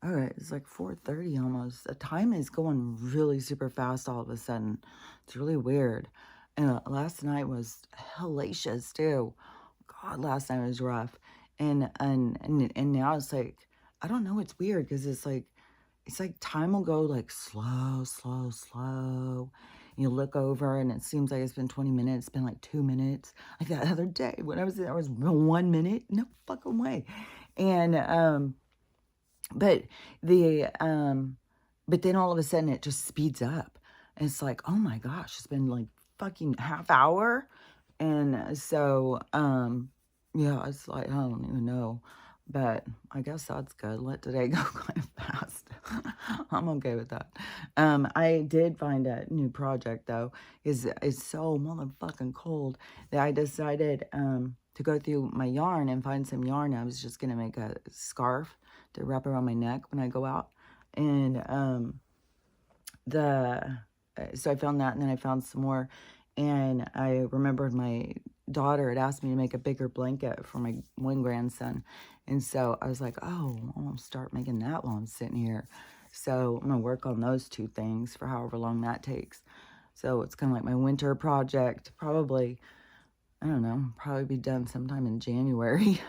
All right, it's like 4:30 almost. The time is going really super fast all of a sudden. It's really weird. And last night was hellacious too. God, last night was rough. And now it's like I don't know, it's weird because it's like time will go like slow, slow, slow. You look over and it seems like it's been 20 minutes, it's been like 2 minutes. Like that other day when I was there was 1 minute. No fucking way. And but the but then all of a sudden it just speeds up. And it's like, oh my gosh, it's been like fucking half hour. And yeah, it's like I don't even know. But I guess that's good. Let today go kind of fast. I'm okay with that. I did find a new project though. Is it's so motherfucking cold that I decided to go through my yarn and find some yarn. I was just gonna make a scarf to wrap around my neck when I go out. And the so I found that, and then I found some more. And I remembered my daughter had asked me to make a bigger blanket for my one grandson. And so I was like, oh, I'm gonna start making that while I'm sitting here. So I'm gonna work on those two things for however long that takes. So it's kind of like my winter project. Probably, I don't know, probably be done sometime in January.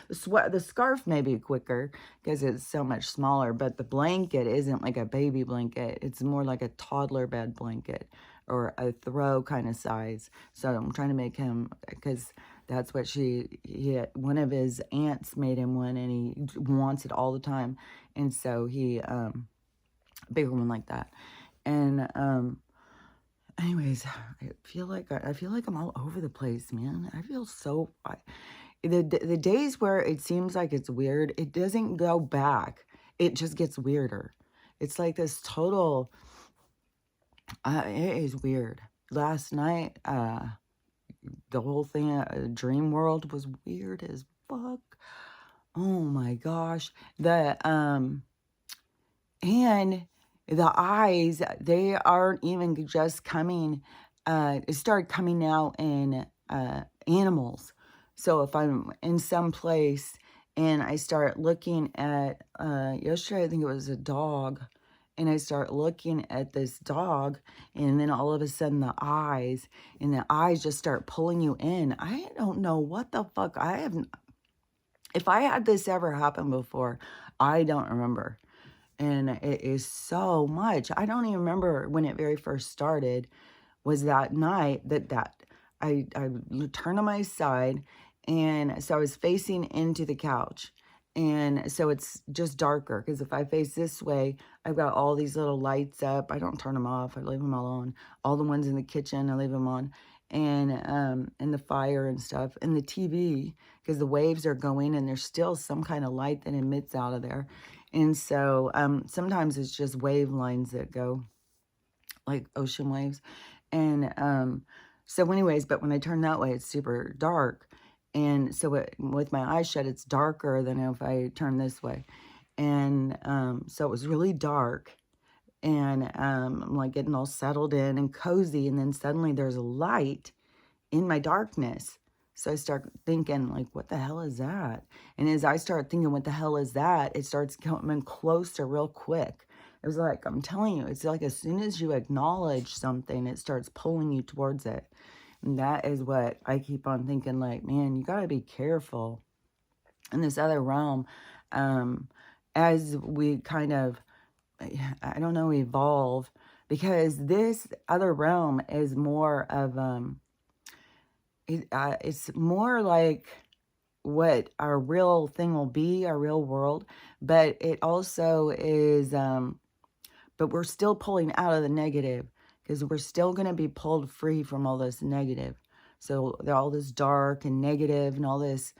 The scarf may be quicker because it's so much smaller, but the blanket isn't like a baby blanket. It's more like a toddler bed blanket or a throw kind of size. So I'm trying to make him, because that's what one of his aunts made him one, and he wants it all the time. And so a bigger one like that. And anyways, I feel like I'm all over the place, man. I feel so the days where it seems like it's weird, it doesn't go back. It just gets weirder. It's like this total it is weird. Last night, the whole thing Dream World was weird as fuck. Oh my gosh. And the eyes, they aren't even just coming, it started coming out in animals. So if I'm in some place and I start looking at, yesterday I think it was a dog, and I start looking at this dog, and then all of a sudden and the eyes just start pulling you in. I don't know what the fuck. If I had this ever happen before, I don't remember. And it is so much. I don't even remember when it very first started, was that night that I turned on my side, and so I was facing into the couch. And so it's just darker because if I face this way, I've got all these little lights up. I don't turn them off. I leave them all on. All the ones in the kitchen, I leave them on. And the fire and stuff, and the TV, because the waves are going and there's still some kind of light that emits out of there. And so sometimes it's just wave lines that go like ocean waves. And so anyways, but when I turn that way, it's super dark. And so with my eyes shut, it's darker than if I turn this way. And so it was really dark. And I'm like getting all settled in and cozy. And then suddenly there's a light in my darkness. So I start thinking, like, what the hell is that? And as I start thinking, what the hell is that? It starts coming closer real quick. It was like, I'm telling you, it's like as soon as you acknowledge something, it starts pulling you towards it. And that is what I keep on thinking, like, man, you got to be careful in this other realm. As we kind of, I don't know, evolve, because this other realm is more of, it's more like what our real thing will be, our real world, but it also is, but we're still pulling out of the negative because we're still going to be pulled free from all this negative. So all this dark and negative and all this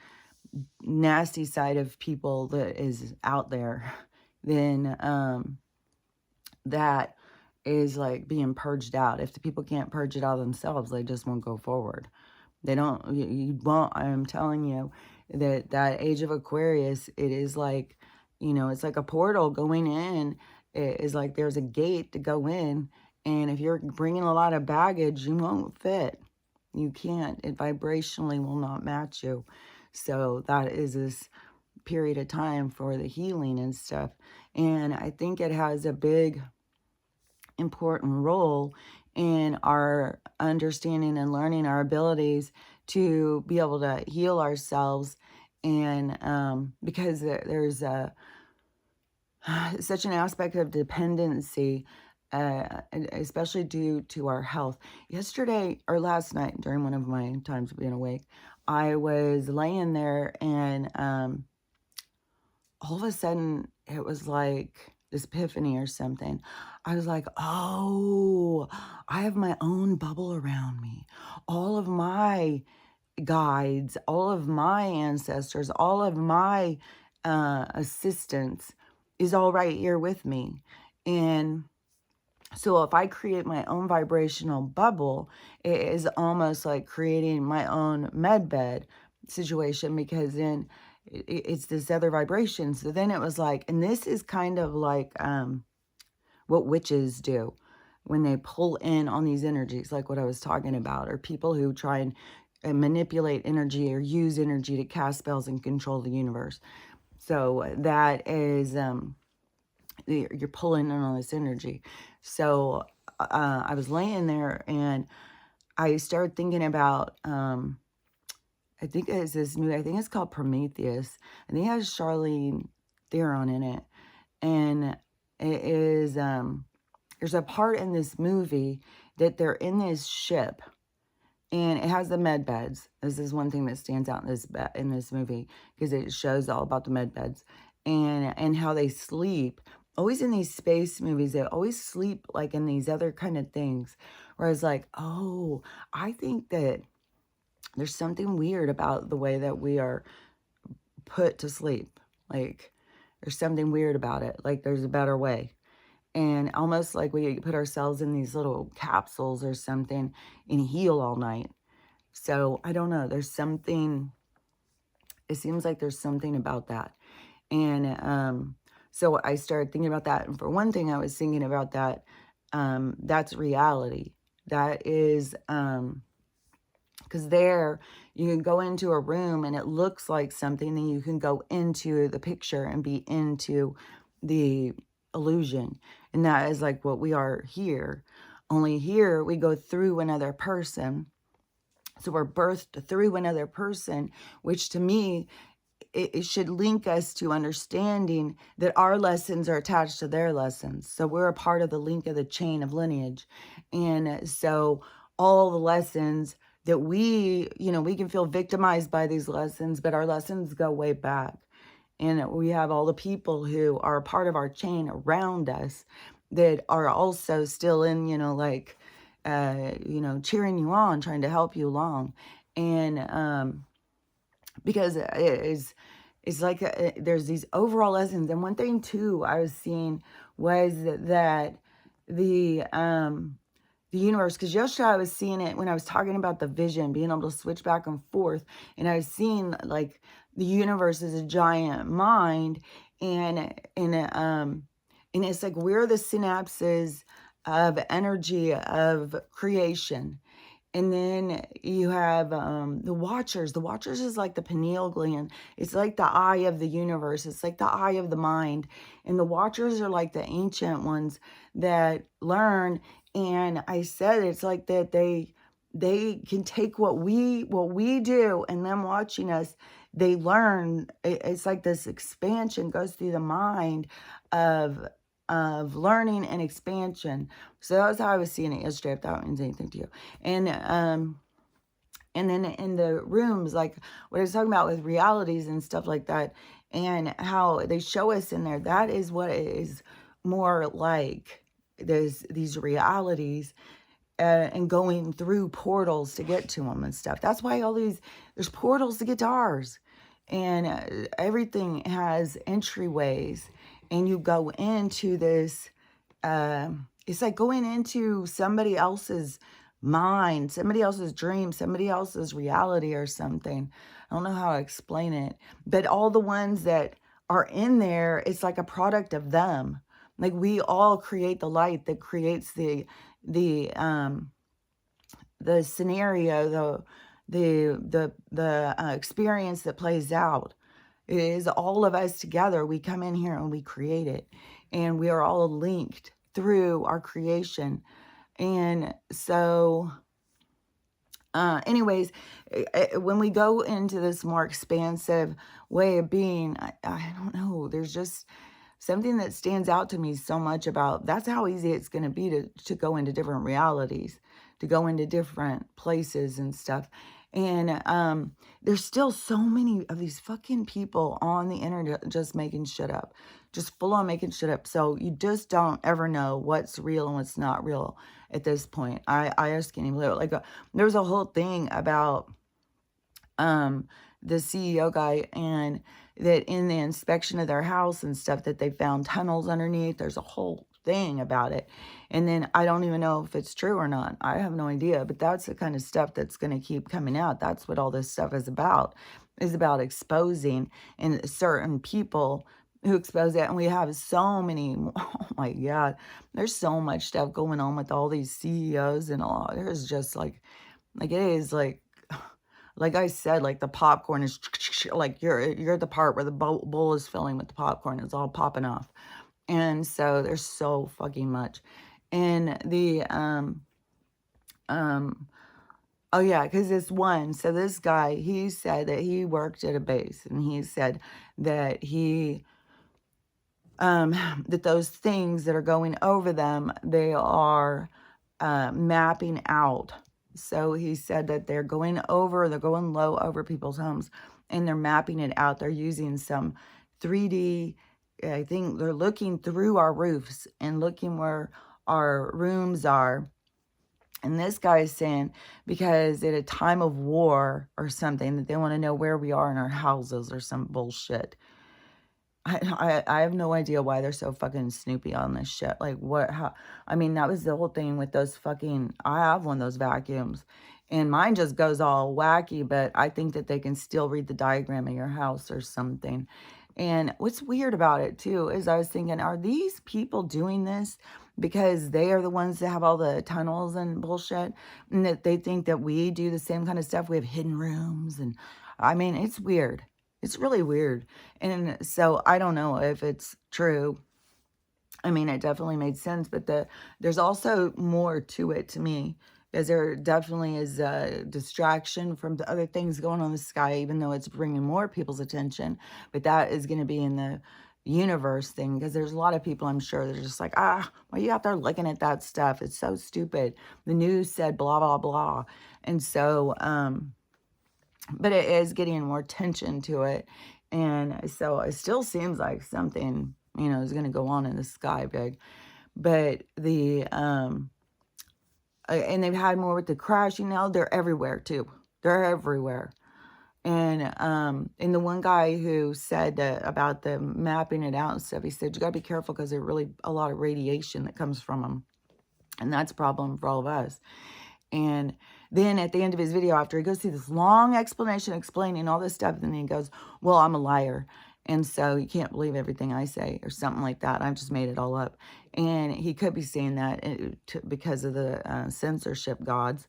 nasty side of people that is out there, then that is like being purged out. If the people can't purge it out themselves, they just won't go forward. They don't, you won't, I'm telling you that age of Aquarius, it is like, it's like a portal going in. It is like there's a gate to go in. And if you're bringing a lot of baggage, you won't fit. You can't. It vibrationally will not match you. So that is this period of time for the healing and stuff. And I think it has a big, important role in our understanding and learning our abilities to be able to heal ourselves. And because there's such an aspect of dependency, especially due to our health. Yesterday or last night, during one of my times of being awake, I was laying there and all of a sudden it was like this epiphany or something. I was like, oh, I have my own bubble around me. All of my guides, all of my ancestors, all of my assistants is all right here with me. And so if I create my own vibrational bubble, it is almost like creating my own med bed situation, because then it's this other vibration. So then it was like, and this is kind of like what witches do when they pull in on these energies, like what I was talking about, or people who try and manipulate energy or use energy to cast spells and control the universe. So that is, you're pulling in on this energy. So I was laying there and I started thinking about, I think it's this movie, I think it's called Prometheus. I think it has Charlize Theron in it. And it is, there's a part in this movie that they're in this ship. And it has the med beds. This is one thing that stands out in this movie, because it shows all about the med beds and how they sleep. Always in these space movies, they always sleep like in these other kind of things. Whereas like, oh, I think that there's something weird about the way that we are put to sleep. Like there's something weird about it. Like there's a better way. And almost like we put ourselves in these little capsules or something and heal all night. So I don't know. There's something, it seems like there's something about that. And so I started thinking about that. And for one thing, I was thinking about that. That's reality. That is, because there you can go into a room and it looks like something, and you can go into the picture and be into the illusion. And that is like what we are here. Only here we go through another person. So we're birthed through another person, which to me, it should link us to understanding that our lessons are attached to their lessons. So we're a part of the link of the chain of lineage. And so all the lessons that we can feel victimized by these lessons, but our lessons go way back. And we have all the people who are a part of our chain around us that are also still in, cheering you on, trying to help you along. And because it's like there's these overall lessons. And one thing too I was seeing was that the universe, because yesterday I was seeing it when I was talking about the vision, being able to switch back and forth, and I was seeing like the universe is a giant mind, and it's like we're the synapses of energy of creation. And then you have the Watchers. The Watchers is like the pineal gland. It's like the eye of the universe. It's like the eye of the mind. And the Watchers are like the ancient ones that learn. And I said it's like that they can take what we do, and them watching us, they learn. It's like this expansion goes through the mind of learning and expansion. So that was how I was seeing it yesterday, if that means anything to you. And then in the rooms, like what I was talking about with realities and stuff like that, and how they show us in there, that is what it is more like. There's these realities and going through portals to get to them and stuff. That's why there's portals to get to ours. And everything has entryways. And you go into this, it's like going into somebody else's mind, somebody else's dream, somebody else's reality or something. I don't know how to explain it. But all the ones that are in there, it's like a product of them. Like we all create the light that creates the scenario, the experience that plays out. It is all of us together. We come in here and we create it. And we are all linked through our creation. And so, anyways, when we go into this more expansive way of being, I don't know, there's just something that stands out to me so much about that's how easy it's going to be to go into different realities, to go into different places and stuff. And there's still so many of these fucking people on the internet just making shit up, just full on making shit up. So you just don't ever know what's real and what's not real at this point. I just can't even believe it. Like there was a whole thing about the CEO guy, and that in the inspection of their house and stuff that they found tunnels underneath. There's a whole thing about it. And then I don't even know if it's true or not. I have no idea, but that's the kind of stuff that's going to keep coming out. That's what all this stuff is about exposing and certain people who expose that. And we have so many, oh my God, there's so much stuff going on with all these CEOs and all. There's just like it is like I said, like the popcorn is like you're at the part where the bowl is filling with the popcorn. It's all popping off. And so there's so fucking much. And the oh yeah, because so this guy, he said that he worked at a base, and he said that that those things that are going over them, they are mapping out. So he said that they're going low over people's homes, and they're mapping it out. They're using some 3D, I think they're looking through our roofs and looking where our rooms are. And this guy is saying because at a time of war or something, that they want to know where we are in our houses or some bullshit. I have no idea why they're so fucking snoopy on this shit. Like I mean, that was the whole thing with those fucking, I have one of those vacuums and mine just goes all wacky, but I think that they can still read the diagram of your house or something. And what's weird about it too, is I was thinking, are these people doing this because they are the ones that have all the tunnels and bullshit, and that they think that we do the same kind of stuff? We have hidden rooms, and I mean, it's weird. It's really weird. And so I don't know if it's true. I mean, it definitely made sense, but there's also more to it to me, because there definitely is a distraction from the other things going on in the sky, even though it's bringing more people's attention. But that is going to be in the universe thing, because there's a lot of people, I'm sure, that are just like, why are you out there looking at that stuff? It's so stupid. The news said blah, blah, blah. And so, but it is getting more attention to it. And so it still seems like something, is going to go on in the sky big. But and they've had more with the crashing now. They're everywhere too. They're everywhere. And the one guy who said about the mapping it out and stuff, he said, you got to be careful because there's really a lot of radiation that comes from them. And that's a problem for all of us. And then at the end of his video, after he goes through this long explanation explaining all this stuff, and then he goes, well, I'm a liar, and so you can't believe everything I say, or something like that. I've just made it all up. And he could be saying that because of the censorship gods,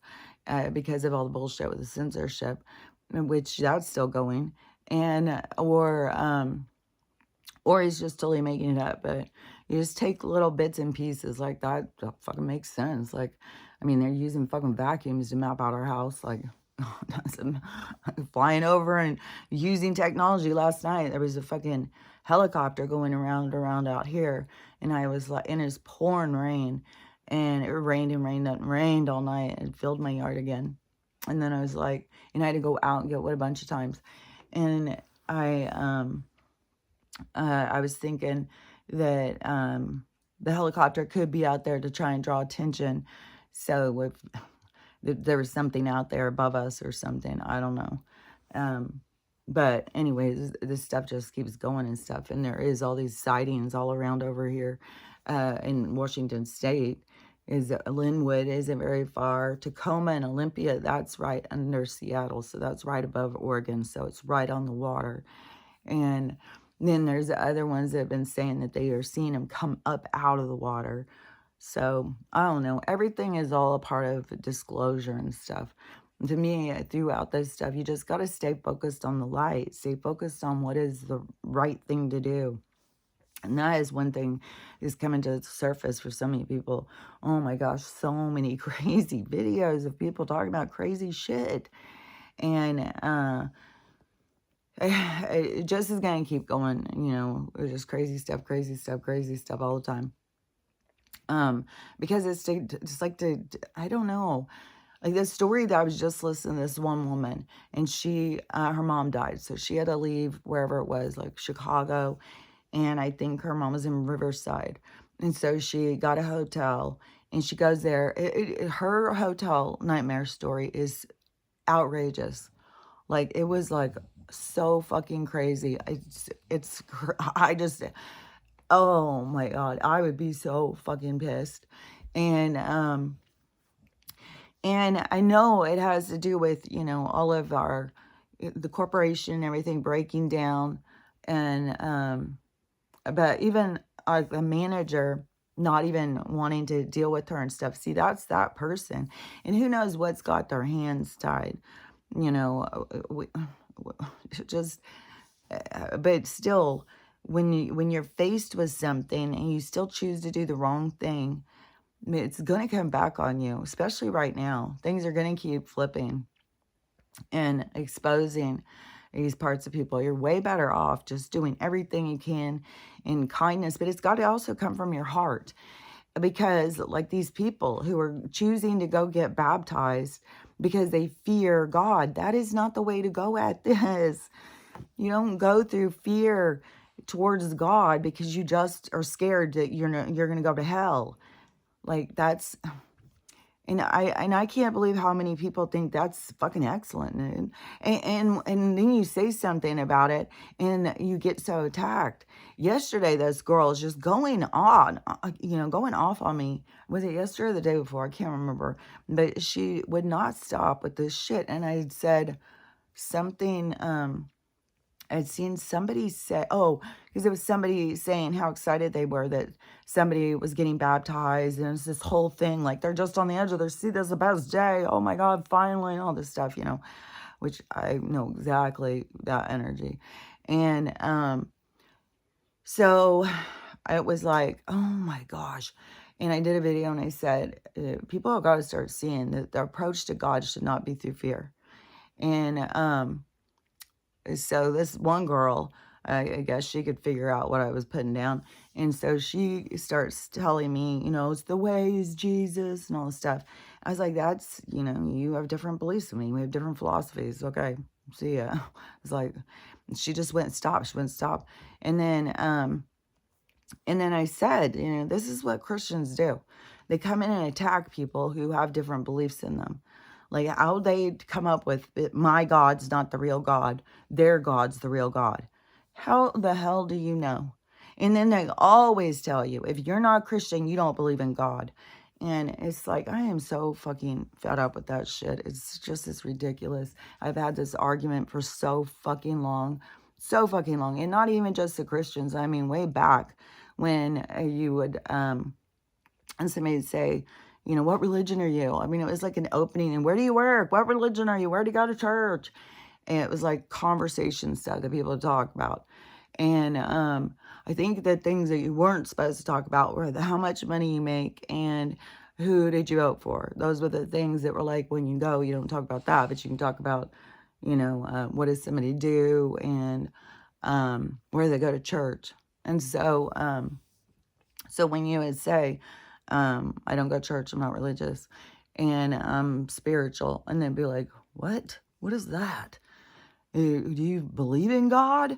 because of all the bullshit with the censorship, which that's still going. And or he's just totally making it up. But you just take little bits and pieces like that fucking makes sense. Like, I mean, they're using fucking vacuums to map out our house. Like, flying over and using technology. Last night, there was a fucking helicopter going around out here. And I was like, and it's pouring rain. And it rained and rained and rained all night. And filled my yard again. And then I was like, and I had to go out and get wet a bunch of times. And I was thinking that the helicopter could be out there to try and draw attention. So if there was something out there above us or something, I don't know. But anyways, this stuff just keeps going and stuff. And there is all these sightings all around over here in Washington State. Linwood isn't very far. Tacoma and Olympia, that's right under Seattle. So that's right above Oregon. So it's right on the water. And then there's the other ones that have been saying that they are seeing them come up out of the water. So, I don't know. Everything is all a part of disclosure and stuff. To me, throughout this stuff, you just got to stay focused on the light, stay focused on what is the right thing to do. And that is one thing is coming to the surface for so many people. Oh my gosh, so many crazy videos of people talking about crazy shit. And it just is going to keep going, you know, just crazy stuff, crazy stuff, crazy stuff all the time. Because it's just like I don't know. Like this story that I was just listening to, this one woman, and she, her mom died. So she had to leave wherever it was, like Chicago. And I think her mom was in Riverside. And so she got a hotel and she goes there. Her hotel nightmare story is outrageous. Like, it was like so fucking crazy. I just, oh my God, I would be so fucking pissed. And I know it has to do with, you know, all of the corporation and everything breaking down. And, but even the manager not even wanting to deal with her and stuff. See, that's that person. And who knows what's got their hands tied, you know, just, but still, when you're faced with something and you still choose to do the wrong thing, it's going to come back on you, especially right now. Things are going to keep flipping and exposing these parts of people. You're way better off just doing everything you can in kindness, but it's got to also come from your heart. Because like these people who are choosing to go get baptized because they fear God, that is not the way to go at this. You don't go through fear towards God because you just are scared that you're going to go to hell. Like that's, and I can't believe how many people think that's fucking excellent. And then you say something about it and you get so attacked. Yesterday, this girl is just going on, going off on me. Was it yesterday or the day before? I can't remember. But she would not stop with this shit. And I said something, I'd seen somebody say, oh, because it was somebody saying how excited they were that somebody was getting baptized. And it's this whole thing, like they're just on the edge of their seat. This is the best day. Oh my God, finally, and all this stuff, which I know exactly that energy. And so it was like, oh my gosh. And I did a video and I said, people have got to start seeing that the approach to God should not be through fear. And so this one girl, I guess she could figure out what I was putting down. And so she starts telling me, it's the way is Jesus and all this stuff. I was like, that's, you have different beliefs than me. We have different philosophies. Okay, see ya. It's like, she just wouldn't stop. She wouldn't stop. And then I said, this is what Christians do. They come in and attack people who have different beliefs in them. Like how they come up with my God's not the real God. Their God's the real God. How the hell do you know? And then they always tell you, if you're not Christian, you don't believe in God. And it's like, I am so fucking fed up with that shit. It's just as ridiculous. I've had this argument for so fucking long. So fucking long. And not even just the Christians. I mean, way back when you would, and somebody would say, what religion are you? I mean, it was like an opening. And where do you work? What religion are you? Where do you go to church? And it was like conversation stuff that people would talk about. And I think the things that you weren't supposed to talk about were how much money you make and who did you vote for. Those were the things that were like, when you go, you don't talk about that, but you can talk about, what does somebody do and where they go to church. And so, so when you would say, I don't go to church, I'm not religious, and I'm spiritual, and they'd be like, what? What is that? Do you believe in God?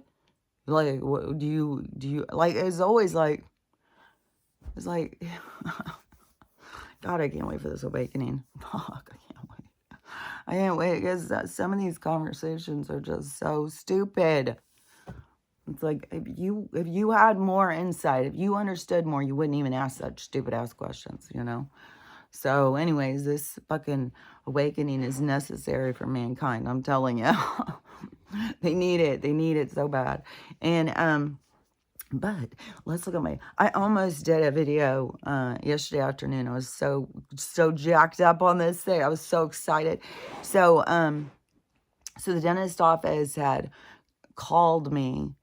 Like, what, do you, like, it's always like, it's like, God, I can't wait for this awakening. Fuck, I can't wait. I can't wait, because some of these conversations are just so stupid. It's like, if you had more insight, if you understood more, you wouldn't even ask such stupid ass questions, So anyways, this fucking awakening is necessary for mankind. I'm telling you. They need it. They need it so bad. And But let's look at I almost did a video yesterday afternoon. I was so jacked up on this thing. I was so excited. So so the dentist office had called me.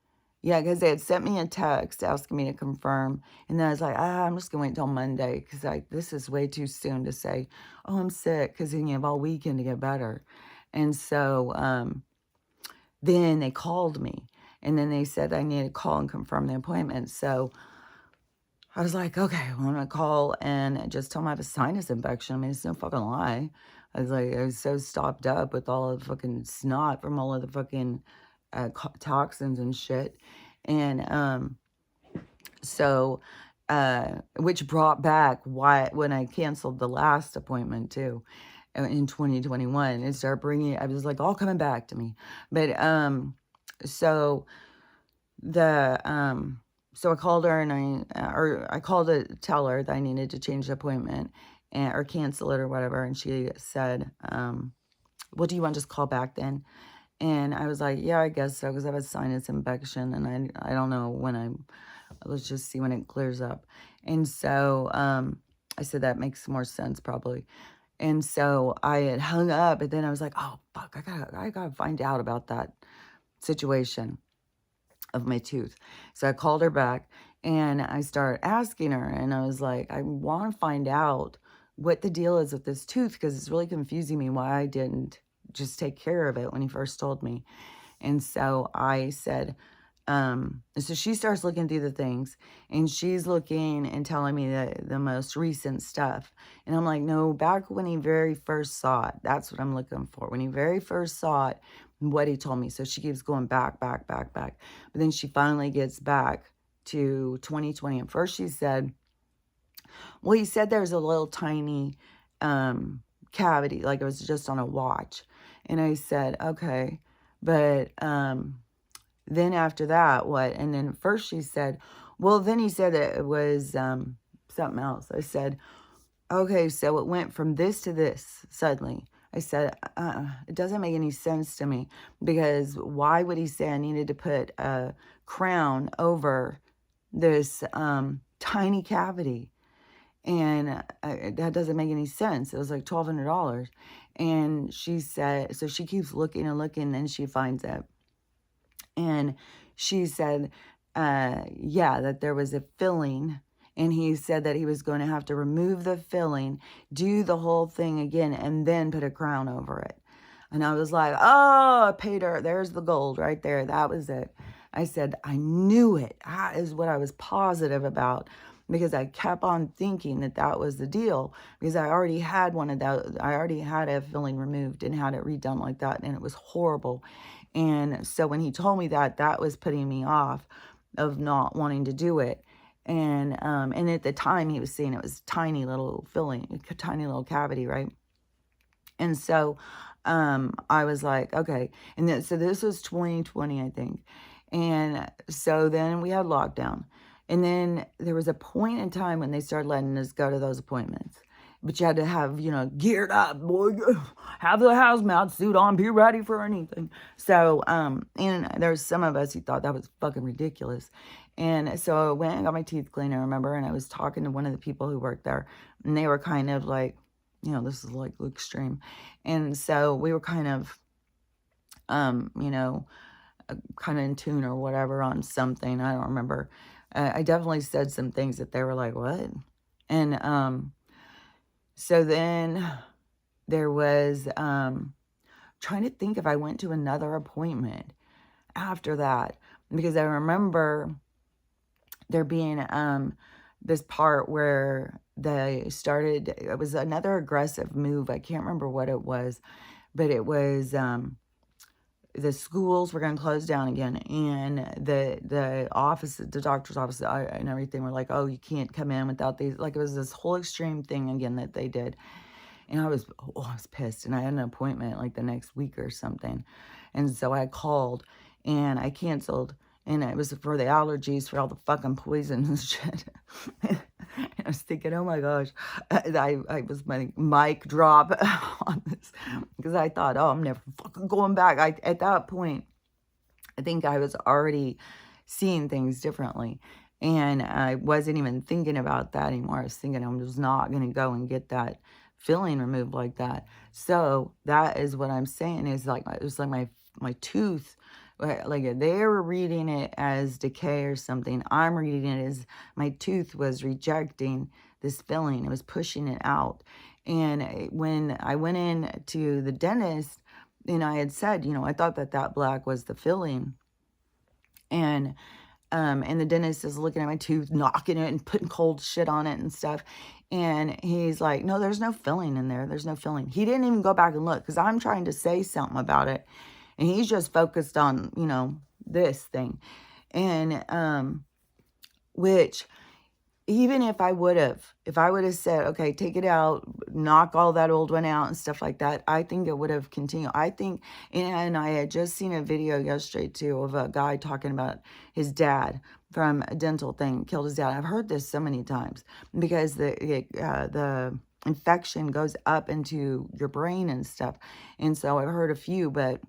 Yeah, because they had sent me a text asking me to confirm. And then I was like, I'm just going to wait until Monday because this is way too soon to say, oh, I'm sick, because then you have all weekend to get better. And so then they called me. And then they said I needed to call and confirm the appointment. So I was like, okay, I'm going to call and just tell them I have a sinus infection. I mean, it's no fucking lie. I was so stopped up with all the fucking snot from all of the fucking toxins and shit. And so, which brought back when I canceled the last appointment too in 2021, it started bringing, I was like, all coming back to me. But, so the, so I called her and I called to tell her that I needed to change the appointment or cancel it or whatever. And she said, well, do you want to just call back then? And I was like, yeah, I guess so, because I have a sinus infection, and I don't know when let's just see when it clears up. And so I said that makes more sense probably. And so I had hung up, and then I was like, oh fuck, I gotta find out about that situation of my tooth. So I called her back and I started asking her, and I was like, I want to find out what the deal is with this tooth, because it's really confusing me why I didn't just take care of it when he first told me. And so I said, so she starts looking through the things, and she's looking and telling me the most recent stuff. And I'm like, no, back when he very first saw it, that's what I'm looking for. When he very first saw it, what he told me. So she keeps going back. But then she finally gets back to 2020. And first she said, well, he said there's a little tiny cavity, like it was just on a watch. And I said, okay, but then after that, what? And then first she said, well, then he said that it was something else. I said, okay, so it went from this to this suddenly. I said, it doesn't make any sense to me, because why would he say I needed to put a crown over this tiny cavity? And that doesn't make any sense. It was like $1,200. And she said, so she keeps looking and looking, and she finds it. And she said, yeah, that there was a filling. And he said that he was going to have to remove the filling, do the whole thing again, and then put a crown over it. And I was like, oh, Peter, there's the gold right there. That was it. I said, I knew it. That is what I was positive about, because I kept on thinking that that was the deal, because I already had one of that. I already had a filling removed and had it redone like that, and it was horrible. And so when he told me that, that was putting me off of not wanting to do it. And at the time he was saying it was tiny little filling, a tiny little cavity, right? And so I was like, okay. And then, so this was 2020, I think. And so then we had lockdown. And then there was a point in time when they started letting us go to those appointments. But you had to have, geared up, boy, have the hazmat suit on, be ready for anything. So, and there's some of us who thought that was fucking ridiculous. And so I went and got my teeth cleaned, I remember, and I was talking to one of the people who worked there, and they were kind of like, this is like extreme. And so we were kind of, kind of in tune or whatever on something. I don't remember. I definitely said some things that they were like, what? And so then there was trying to think if I went to another appointment after that, because I remember there being this part where they started, it was another aggressive move. I can't remember what it was, but it was the schools were going to close down again, and the office, the doctor's office and everything were like, oh, you can't come in without these. Like, it was this whole extreme thing again that they did. And I was pissed, and I had an appointment like the next week or something. And so I called and I canceled, and it was for the allergies, for all the fucking poison and shit. And I was thinking, oh my gosh, I was my mic drop on this, because I thought, oh, I'm never fucking going back. At that point, I think I was already seeing things differently. And I wasn't even thinking about that anymore. I was thinking I was not going to go and get that filling removed like that. So that is what I'm saying is like, it was like my tooth, like they were reading it as decay or something. I'm reading it as my tooth was rejecting this filling. It was pushing it out. And when I went in to the dentist, and I had said, I thought that black was the filling. And the dentist is looking at my tooth, knocking it and putting cold shit on it and stuff. And he's like, no, there's no filling in there. There's no filling. He didn't even go back and look because I'm trying to say something about it. And he's just focused on, this thing. And, which even if I would have said, okay, take it out, knock all that old one out and stuff like that, I think it would have continued. I think, and I had just seen a video yesterday too of a guy talking about his dad from a dental thing, killed his dad. I've heard this so many times because the infection goes up into your brain and stuff. And so I've heard a few, but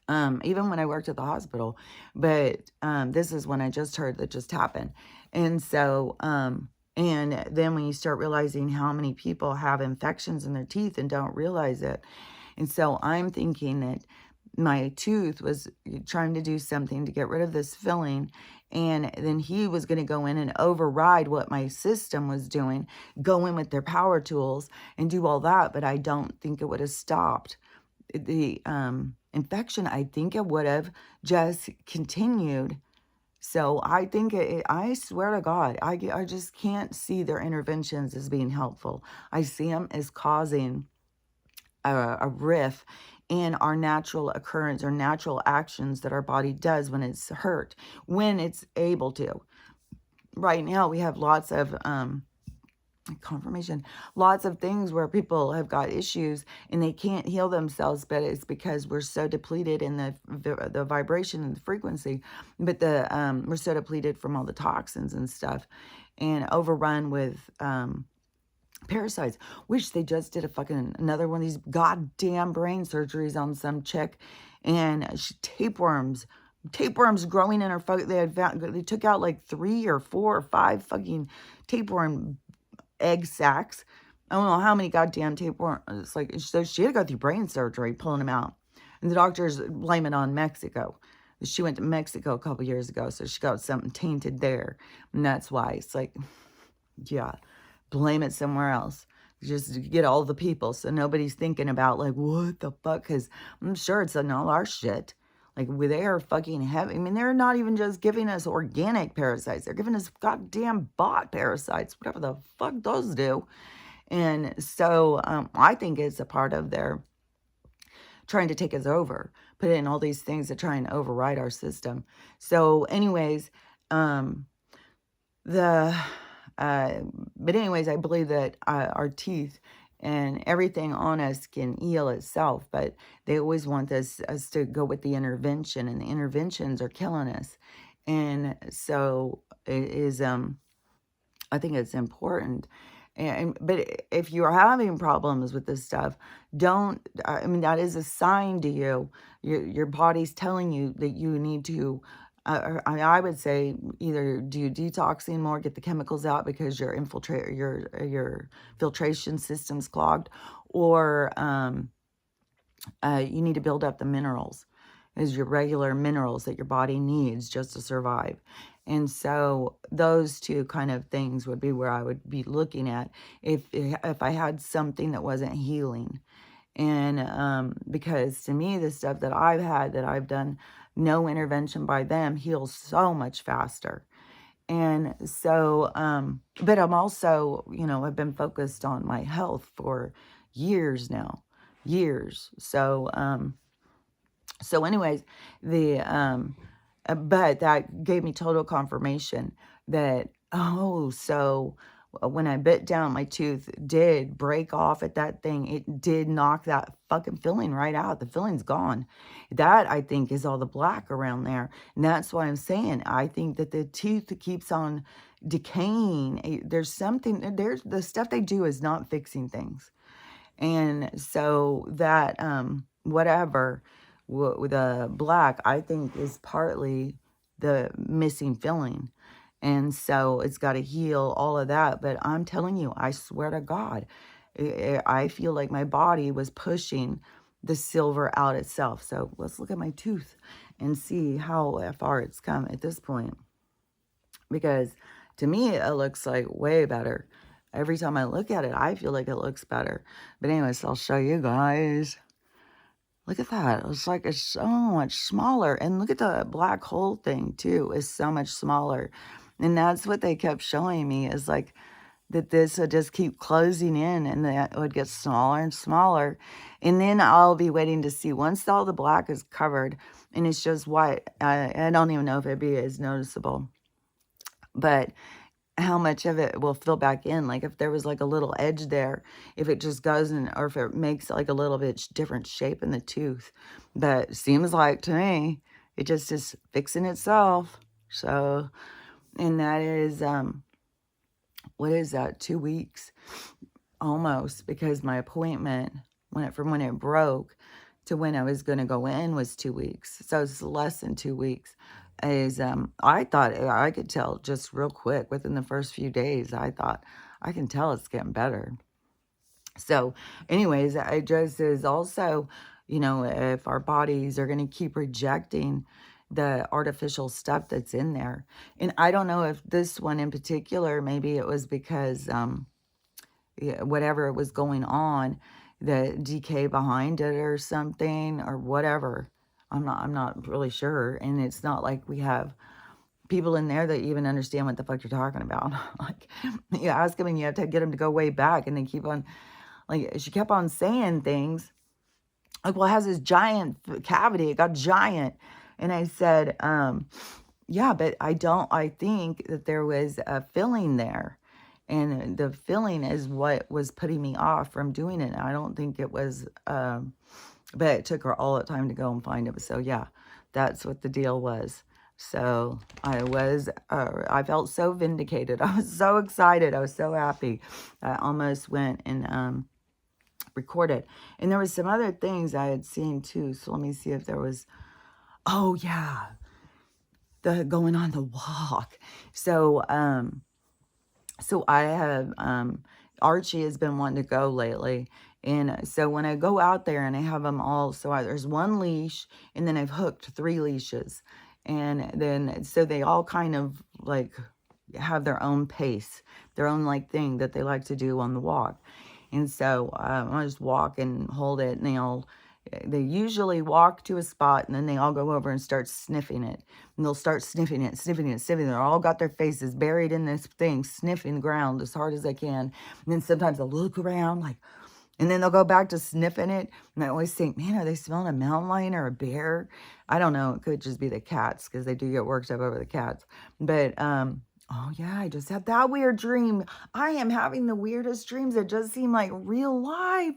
even when I worked at the hospital, but this is when I just heard that just happened. And so, and then when you start realizing how many people have infections in their teeth and don't realize it. And so I'm thinking that my tooth was trying to do something to get rid of this filling. And then he was going to go in and override what my system was doing, go in with their power tools and do all that. But I don't think it would have stopped the infection. I think it would have just continued. So I think I swear to God, I just can't see their interventions as being helpful. I see them as causing a rift in our natural occurrence or natural actions that our body does when it's hurt, when it's able to. Right now, we have lots of confirmation, lots of things where people have got issues and they can't heal themselves, but it's because we're so depleted in the vibration and the frequency, but we're so depleted from all the toxins and stuff and overrun with parasites, which they just did another one of these goddamn brain surgeries on some chick, and tapeworms growing in her they took out like 3 or 4 or 5 fucking tapeworm egg sacs. I don't know how many goddamn tapeworm. It's like, so she had to go through brain surgery pulling them out. And the doctors blame it on Mexico. She went to Mexico a couple years ago, so she got something tainted there. And that's why it's like, yeah, blame it somewhere else. Just get all the people so nobody's thinking about like, what the fuck? Because I'm sure it's on all our shit. Like, they are fucking heavy. I mean, they're not even just giving us organic parasites. They're giving us goddamn bot parasites, whatever the fuck those do. And so I think it's a part of their trying to take us over, put in all these things to try and override our system. So anyways, but anyways, I believe that our teeth and everything on us can heal itself, but they always want us to go with the intervention, and the interventions are killing us. And so it is, I think it's important. But if you're having problems with this stuff, I mean, that is a sign to you. Your body's telling you that you need to, I would say, either do detoxing more, get the chemicals out because your filtration system's clogged, or you need to build up the minerals, as your regular minerals that your body needs just to survive. And so those two kind of things would be where I would be looking at if I had something that wasn't healing. And because to me, the stuff that I've had, that I've done no intervention by them, heals so much faster. And so, but I'm also, I've been focused on my health for years now, years. So anyways, but that gave me total confirmation that, so when I bit down, my tooth did break off at that thing. It did knock that fucking filling right out. The filling's gone. That, I think, is all the black around there. And that's why I'm saying I think that the tooth keeps on decaying. There's the stuff they do is not fixing things. And so that, whatever, with the black, I think is partly the missing filling. And so it's got to heal all of that. But I'm telling you, I swear to God, I feel like my body was pushing the silver out itself. So let's look at my tooth and see how far it's come at this point. Because to me, it looks like way better. Every time I look at it, I feel like it looks better. But anyways, I'll show you guys. Look at that. It's like it's so much smaller. And look at the black hole thing too. It's so much smaller. And that's what they kept showing me is like that this would just keep closing in and that it would get smaller and smaller. And then I'll be waiting to see once all the black is covered and it's just white. I don't even know if it'd be as noticeable. But how much of it will fill back in, like if there was like a little edge there, if it just goes in, or if it makes like a little bit different shape in the tooth. But it seems like to me, it just is fixing itself. So, and that is, what is that, 2 weeks almost, because my appointment, from when it broke to when I was going to go in was 2 weeks. So it's less than 2 weeks. Is I thought I could tell just real quick within the first few days. I thought I can tell it's getting better. So anyways, I just is also, if our bodies are going to keep rejecting the artificial stuff that's in there. And I don't know if this one in particular, maybe it was because whatever was going on, the decay behind it or something or whatever. I'm not really sure. And it's not like we have people in there that even understand what the fuck you're talking about. Like, you ask them and you have to get them to go way back, and they keep on, like, she kept on saying things like, well, it has this giant cavity. It got giant. And I said, yeah, but I think that there was a filling there. And the filling is what was putting me off from doing it. I don't think it was, but it took her all the time to go and find it. So yeah, that's what the deal was. So I felt so vindicated. I was so excited. I was so happy. I almost went and recorded. And there was some other things I had seen too. So let me see if there was, oh yeah, the going on the walk. So, so I have, Archie has been wanting to go lately. And so when I go out there and I have them all, there's one leash and then I've hooked 3 leashes. And then, so they all kind of like have their own pace, their own like thing that they like to do on the walk. And so I just walk and hold it, and they usually walk to a spot and then they all go over and start sniffing it. And they'll start sniffing it, sniffing it, sniffing it. They're all got their faces buried in this thing, sniffing the ground as hard as they can. And then sometimes they'll look around like, and then they'll go back to sniffing it. And I always think, man, are they smelling a mountain lion or a bear? I don't know. It could just be the cats, because they do get worked up over the cats. But, oh yeah, I just had that weird dream. I am having the weirdest dreams that just seem like real life.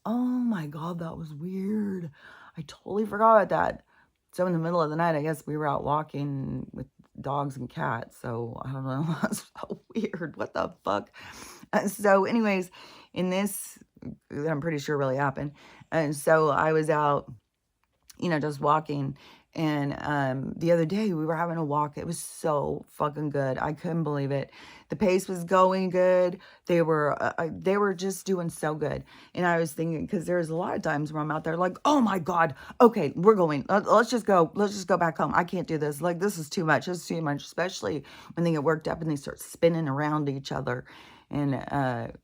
Oh my God, that was weird. I totally forgot about that. So in the middle of the night, I guess we were out walking with dogs and cats. So I don't know. That's so weird. What the fuck? So anyways, in this, I'm pretty sure really happened. And so I was out, just walking. And the other day we were having a walk. It was so fucking good. I couldn't believe it. The pace was going good. They were just doing so good. And I was thinking, because there's a lot of times where I'm out there like, oh my God, okay, we're going. Let's just go. Let's just go back home. I can't do this. Like, this is too much. It's too much, especially when they get worked up and they start spinning around each other. And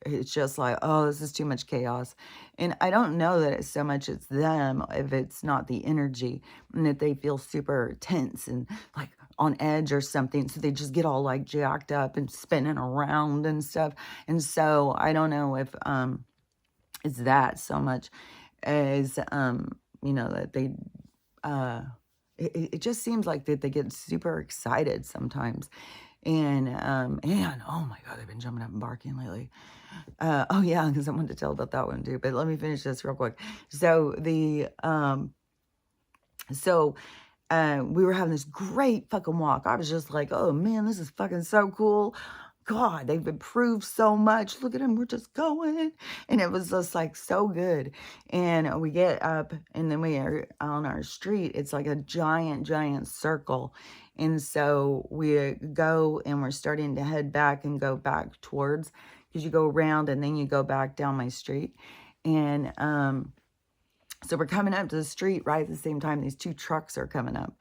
it's just like, oh, this is too much chaos. And I don't know that it's so much it's them, if it's not the energy, and that they feel super tense and like on edge or something. So they just get all like jacked up and spinning around and stuff. And so I don't know if it's that so much as, that they, it just seems like that they get super excited sometimes. And oh my God, they've been jumping up and barking lately. Oh yeah, because I wanted to tell about that one too. But let me finish this real quick. So we were having this great fucking walk. I was just like, oh man, this is fucking so cool. God, they've improved so much. Look at them. We're just going. And it was just like so good. And we get up and then we are on our street. It's like a giant, giant circle. And so we go and we're starting to head back and go back towards, because you go around and then you go back down my street. And so we're coming up to the street right at the same time. These two trucks are coming up.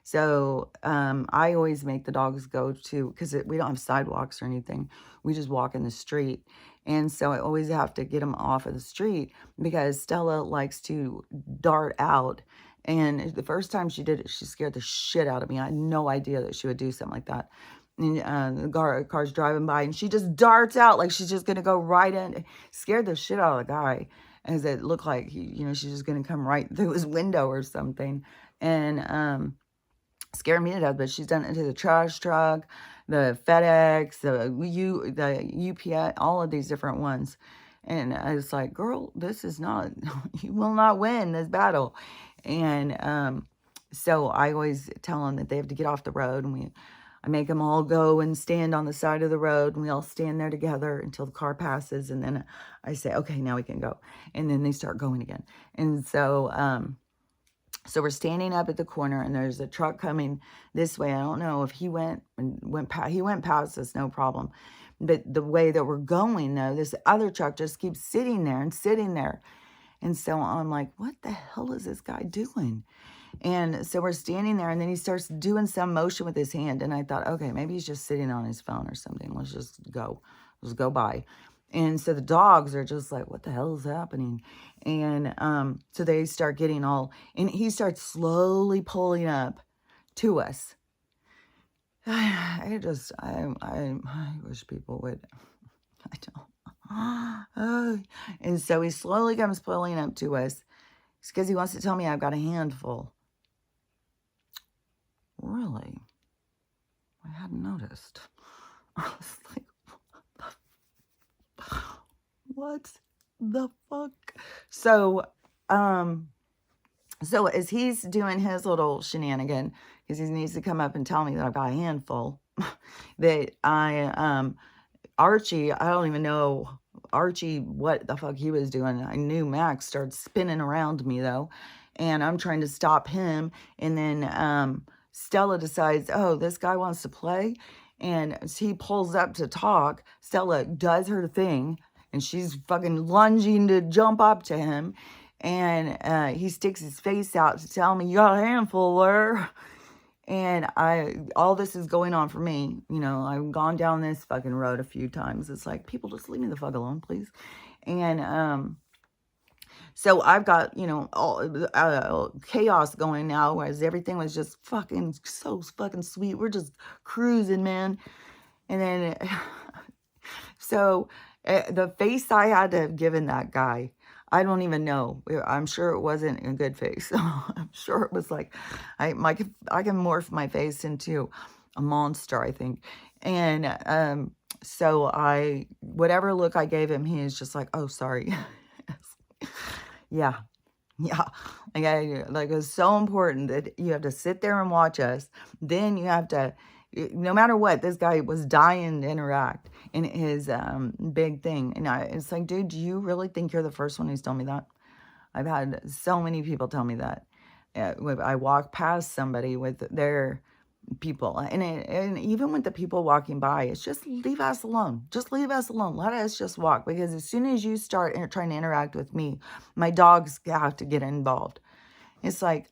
So I always make the dogs go to, because we don't have sidewalks or anything. We just walk in the street. And so I always have to get them off of the street because Stella likes to dart out. And the first time she did it, she scared the shit out of me. I had no idea that she would do something like that. And the car's driving by and she just darts out like she's just going to go right in. Scared the shit out of the guy, as it looked like, she's just going to come right through his window or something. And scared me to death. But she's done it to the trash truck, the FedEx, the UPS, all of these different ones. And I was like, girl, this is not, you will not win this battle. And so I always tell them that they have to get off the road, and I make them all go and stand on the side of the road, and we all stand there together until the car passes. And then I say, okay, now we can go. And then they start going again. And so we're standing up at the corner, and there's a truck coming this way. I don't know if he went past us, no problem. But the way that we're going, though, this other truck just keeps sitting there and sitting there. And so I'm like, what the hell is this guy doing? And so we're standing there, and then he starts doing some motion with his hand. And I thought, okay, maybe he's just sitting on his phone or something. Let's just go. Let's go by. And so the dogs are just like, what the hell is happening? And so they start getting all, and he starts slowly pulling up to us. I wish people would, I don't. And so he slowly comes pulling up to us. It's because he wants to tell me I've got a handful. Really? I hadn't noticed. I was like, what the fuck? So as he's doing his little shenanigan, because he needs to come up and tell me that I've got a handful, that Archie, I don't even know Archie what the fuck he was doing. I knew Max started spinning around me though, and I'm trying to stop him. And then Stella decides, oh, this guy wants to play. And he pulls up to talk. Stella does her thing, and she's fucking lunging to jump up to him. And he sticks his face out to tell me, you got a handful there. And all this is going on for me. I've gone down this fucking road a few times. It's like, people, just leave me the fuck alone, please. And so I've got, all chaos going now, whereas everything was just fucking so fucking sweet. We're just cruising, man. And then, so the face I had to have given that guy, I don't even know. I'm sure it wasn't a good face. I'm sure it was like, I can morph my face into a monster, I think. And so whatever look I gave him, he is just like, oh, sorry. Yeah. Like it's so important that you have to sit there and watch us. Then you have to, no matter what, this guy was dying to interact in his big thing. And it's like, dude, do you really think you're the first one who's told me that? I've had so many people tell me that. I walk past somebody with their people, and even with the people walking by, it's just leave us alone. Just leave us alone. Let us just walk. Because as soon as you start trying to interact with me, my dogs have to get involved. It's like,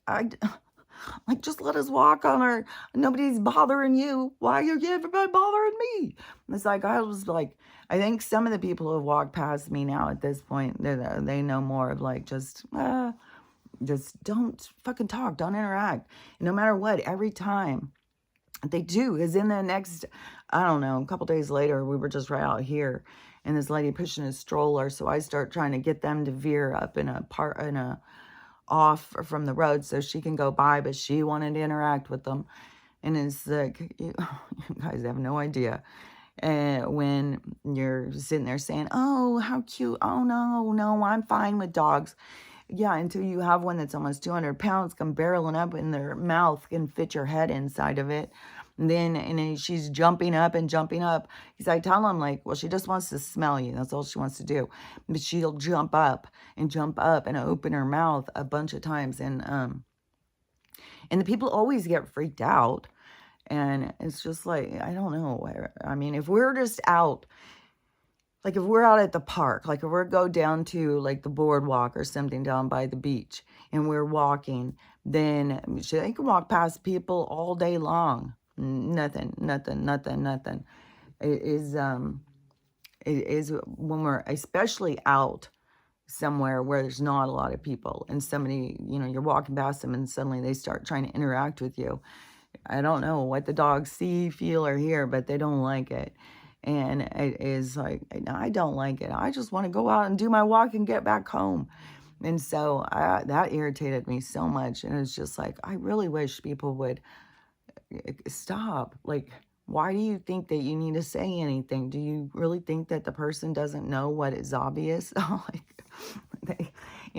just let us walk on our, nobody's bothering you. Why are everybody bothering me? It's like, I was like, I think some of the people who have walked past me now at this point, they know more of like, just don't fucking talk. Don't interact. And no matter what, every time they do, is in the next, I don't know, a couple days later, we were just right out here, and this lady pushing a stroller. So I start trying to get them to veer up off from the road so she can go by, but she wanted to interact with them. And it's like, you guys have no idea. When you're sitting there saying, oh, how cute. Oh, no, I'm fine with dogs. Yeah, until you have one that's almost 200 pounds come barreling up in their mouth and fit your head inside of it. And then she's jumping up and jumping up. Because I tell him, like, well, she just wants to smell you. That's all she wants to do. But she'll jump up and open her mouth a bunch of times. And the people always get freaked out. And it's just like, I don't know. I mean, if we're just out, like if we're out at the park, like if we're go down to like the boardwalk or something down by the beach and we're walking, then they can walk past people all day long. Nothing. It is when we're especially out somewhere where there's not a lot of people and somebody, you're walking past them and suddenly they start trying to interact with you. I don't know what the dogs see, feel, or hear, but they don't like it. And it is like, I don't like it. I just want to go out and do my walk and get back home. And so that irritated me so much. And it's just like, I really wish people would stop. Like, why do you think that you need to say anything? Do you really think that the person doesn't know what is obvious? And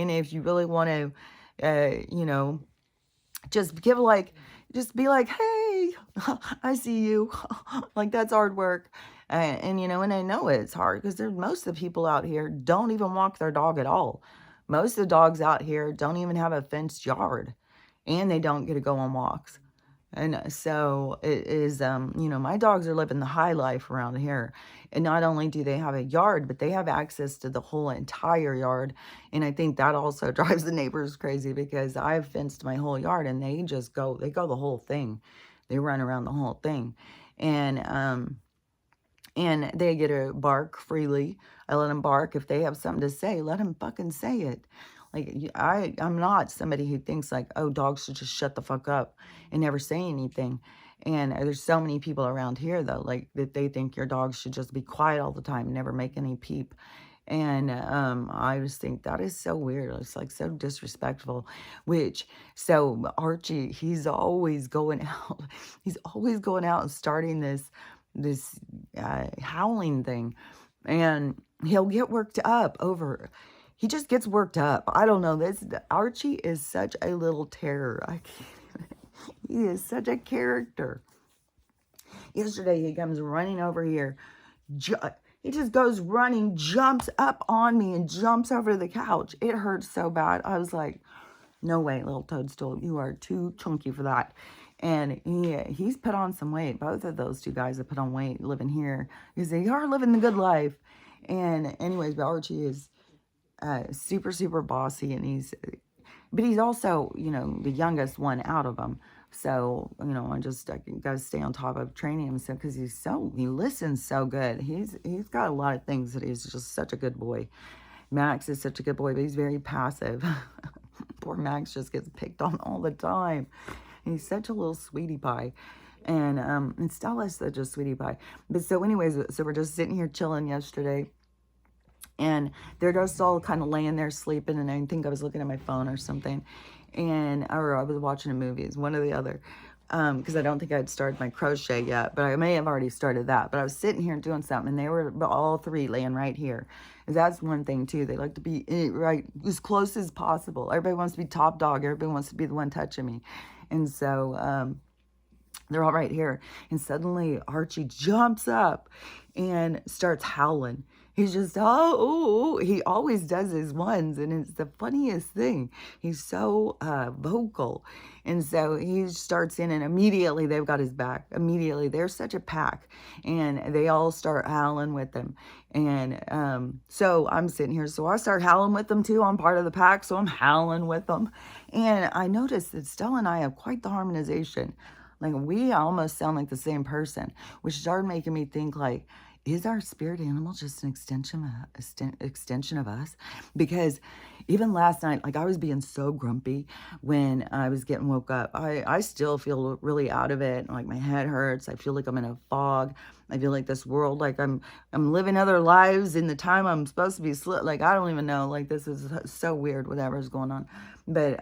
if you really want to, just just be like, hey, I see you. Like, that's hard work. And I know it's hard because most of the people out here don't even walk their dog at all. Most of the dogs out here don't even have a fenced yard, and they don't get to go on walks. And so it is, my dogs are living the high life around here. And not only do they have a yard, but they have access to the whole entire yard. And I think that also drives the neighbors crazy because I've fenced my whole yard and they go the whole thing. They run around the whole thing. And they get to bark freely. I let them bark. If they have something to say, let them fucking say it. Like, I'm not somebody who thinks like, oh, dogs should just shut the fuck up and never say anything. And there's so many people around here, though, like, that they think your dogs should just be quiet all the time, never make any peep. And I just think that is so weird. It's like so disrespectful. So Archie, he's always going out. He's always going out and starting this howling thing. And he'll get worked up over... He just gets worked up. I don't know. Archie is such a little terror. I can't even. He is such a character. Yesterday, he comes running over here. He just goes running, jumps up on me, and jumps over the couch. It hurts so bad. I was like, no way, little toadstool. You are too chunky for that. And he's put on some weight. Both of those two guys have put on weight living here because they are living the good life. And anyways, but Archie is... super, super bossy, and but he's also, the youngest one out of them. So, I got to stay on top of training him because he listens so good. He's got a lot of things that he's just such a good boy. Max is such a good boy, but he's very passive. Poor Max just gets picked on all the time. And he's such a little sweetie pie. And Stella's such a sweetie pie. But so anyways, so we're just sitting here chilling yesterday. And they're just all kind of laying there sleeping. And I think I was looking at my phone or something. Or I was watching a movie. It's one or the other. Because I don't think I'd started my crochet yet. But I may have already started that. But I was sitting here doing something. And they were all three laying right here. And that's one thing, too. They like to be right as close as possible. Everybody wants to be top dog. Everybody wants to be the one touching me. And so... they're all right here. And suddenly Archie jumps up and starts howling. He's just, he always does his ones. And it's the funniest thing. He's so vocal. And so he starts in and immediately they've got his back. Immediately. They're such a pack. And they all start howling with him. And so I'm sitting here. So I start howling with them too. I'm part of the pack. So I'm howling with them. And I noticed that Stella and I have quite the harmonization. Like, we almost sound like the same person, which started making me think, like, is our spirit animal just an extension of us? Because even last night, like, I was being so grumpy when I was getting woke up. I still feel really out of it. Like, my head hurts. I feel like I'm in a fog. I feel like this world, like I'm living other lives in the time I'm supposed to be like, I don't even know. Like, this is so weird, whatever's going on. But,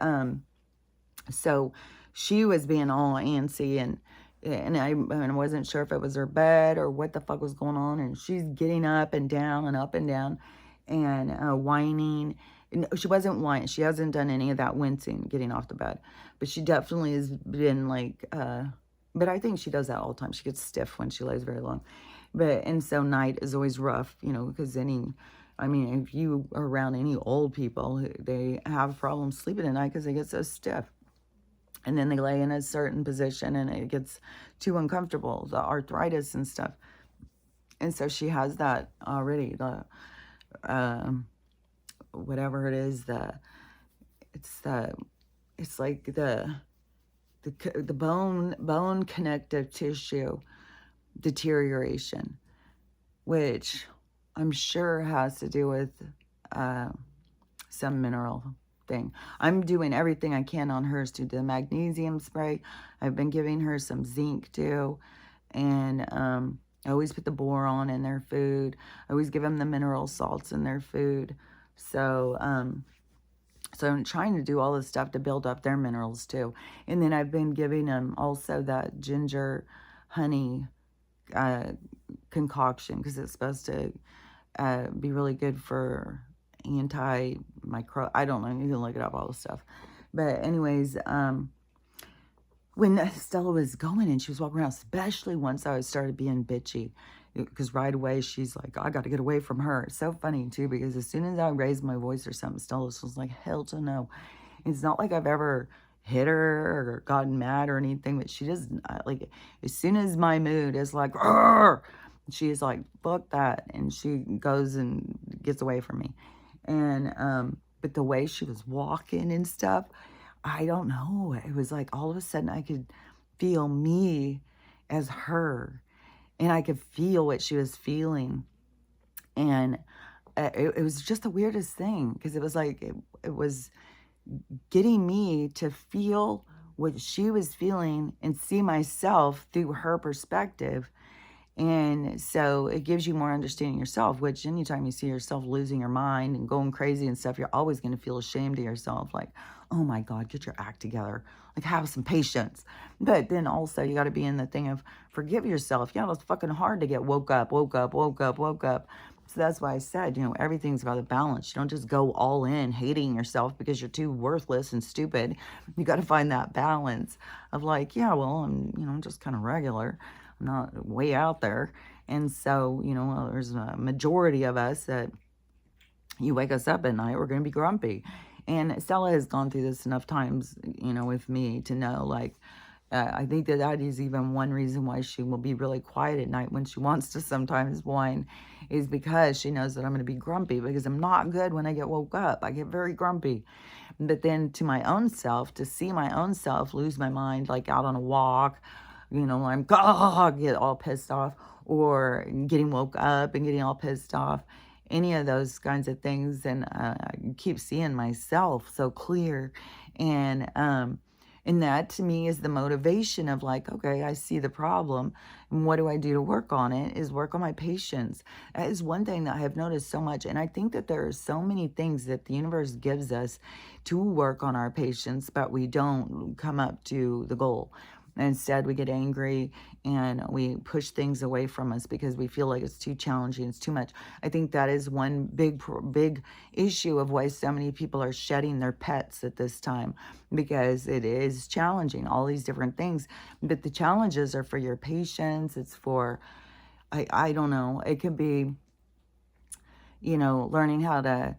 so she was being all antsy and I wasn't sure if it was her bed or what the fuck was going on. And she's getting up and down and up and down and whining. No, she wasn't whining. She hasn't done any of that wincing, getting off the bed. But she definitely has been like But I think she does that all the time. She gets stiff when she lays very long. But, and so night is always rough, you know, because I mean, if you are around any old people, they have problems sleeping at night because they get so stiff. And then they lay in a certain position and it gets too uncomfortable, the arthritis and stuff. And so she has that already, the, um, whatever it is, it's the, it's like the bone connective tissue deterioration, which I'm sure has to do with uh, some mineral thing. I'm doing everything I can on hers to do the magnesium spray. I've been giving her some zinc too, and I always put the boron in their food. I always give them the mineral salts in their food. So so I'm trying to do all this stuff to build up their minerals too. And then I've been giving them also that ginger honey concoction because it's supposed to be really good for anti-micro. I don't know. You can look it up, all this stuff. But anyways, when Stella was going and she was walking around, especially once I started being bitchy, because right away she's like, I got to get away from her. It's so funny too, because as soon as I raised my voice or something, Stella was like, hell to no. It's not like I've ever hit her or gotten mad or anything, but she doesn't, like, as soon as my mood is like, "Arr!" She is like, fuck that, and she goes and gets away from me. And but the way she was walking and stuff, I don't know, it was like all of a sudden I could feel me as her, and I could feel what she was feeling. And it was just the weirdest thing, because it was like it was getting me to feel what she was feeling and see myself through her perspective. And so it gives you more understanding yourself, which anytime you see yourself losing your mind and going crazy and stuff, you're always going to feel ashamed of yourself. Like, oh my God, get your act together. Like, have some patience. But then also you got to be in the thing of forgive yourself. Yeah, it's fucking hard to get woke up. So that's why I said, you know, everything's about a balance. You don't just go all in hating yourself because you're too worthless and stupid. You got to find that balance of like, yeah, well, I'm just kind of regular, not way out there. And so, there's a majority of us that you wake us up at night, we're going to be grumpy. And Stella has gone through this enough times, with me to know, like, I think that is even one reason why she will be really quiet at night when she wants to sometimes whine, is because she knows that I'm going to be grumpy, because I'm not good when I get woke up. I get very grumpy. But then to my own self, to see my own self lose my mind, like out on a walk, I'm get all pissed off, or getting woke up and getting all pissed off, any of those kinds of things. And I keep seeing myself so clear. And that to me is the motivation of like, okay, I see the problem. And what do I do to work on it? Is work on my patience. That is one thing that I have noticed so much. And I think that there are so many things that the universe gives us to work on our patience, but we don't come up to the goal. Instead, we get angry and we push things away from us because we feel like it's too challenging, it's too much. I think that is one big issue of why so many people are shedding their pets at this time, because it is challenging, all these different things. But the challenges are for your patience. It's for, I don't know, it could be, learning how to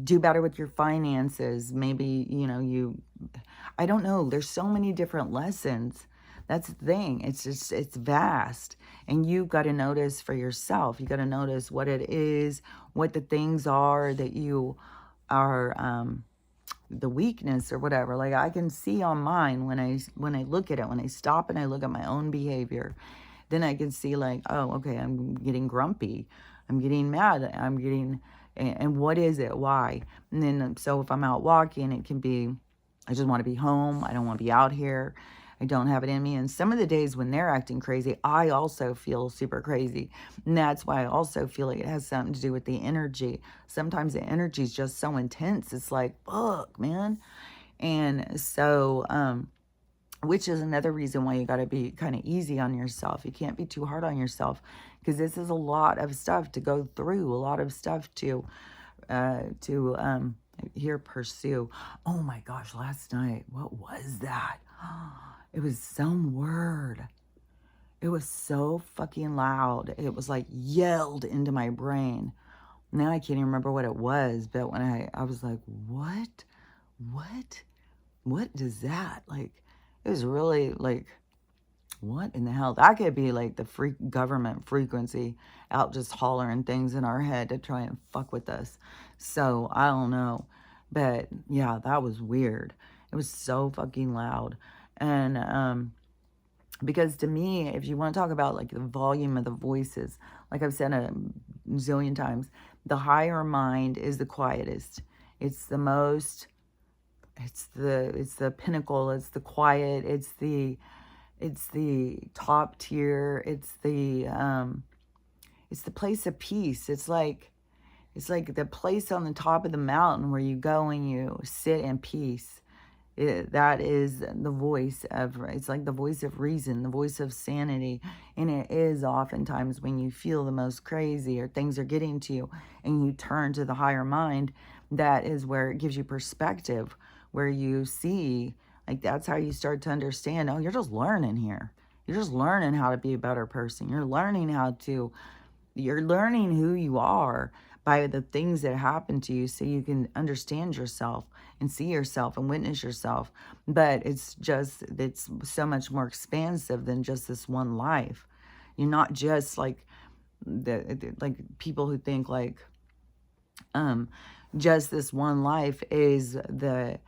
do better with your finances. Maybe, I don't know. There's so many different lessons. That's the thing. It's vast. And you've got to notice for yourself. You got to notice what it is, what the things are that you are, the weakness or whatever. Like, I can see on mine when I look at it, when I stop and I look at my own behavior, then I can see like, oh, okay, I'm getting grumpy. I'm getting mad. And what is it? Why? And then, so if I'm out walking, it can be, I just want to be home. I don't want to be out here. I don't have it in me. And some of the days when they're acting crazy, I also feel super crazy. And that's why I also feel like it has something to do with the energy. Sometimes the energy is just so intense. It's like, fuck, man. And so, which is another reason why you got to be kind of easy on yourself. You can't be too hard on yourself, because this is a lot of stuff to go through, a lot of stuff to pursue. Oh my gosh, last night, what was that? It was some word. It was so fucking loud. It was like yelled into my brain. Now I can't even remember what it was, but when I was like, what? What? What does that? Like, it was really like, what in the hell? That could be like the freak government frequency out just hollering things in our head to try and fuck with us. So I don't know. But yeah, that was weird. It was so fucking loud. And because to me, if you want to talk about like the volume of the voices, like I've said a zillion times, the higher mind is the quietest. It's the most, it's the pinnacle, it's the quiet, it's the top tier, it's the place of peace. It's like the place on the top of the mountain where you go and you sit in peace. That is the voice of, it's like the voice of reason, the voice of sanity. And it is oftentimes when you feel the most crazy or things are getting to you and you turn to the higher mind, that is where it gives you perspective, where you see, like, that's how you start to understand, oh, you're just learning here. You're just learning how to be a better person. You're learning who you are by the things that happen to you so you can understand yourself and see yourself and witness yourself. But it's so much more expansive than just this one life. You're not just like like people who think like um just this one life is the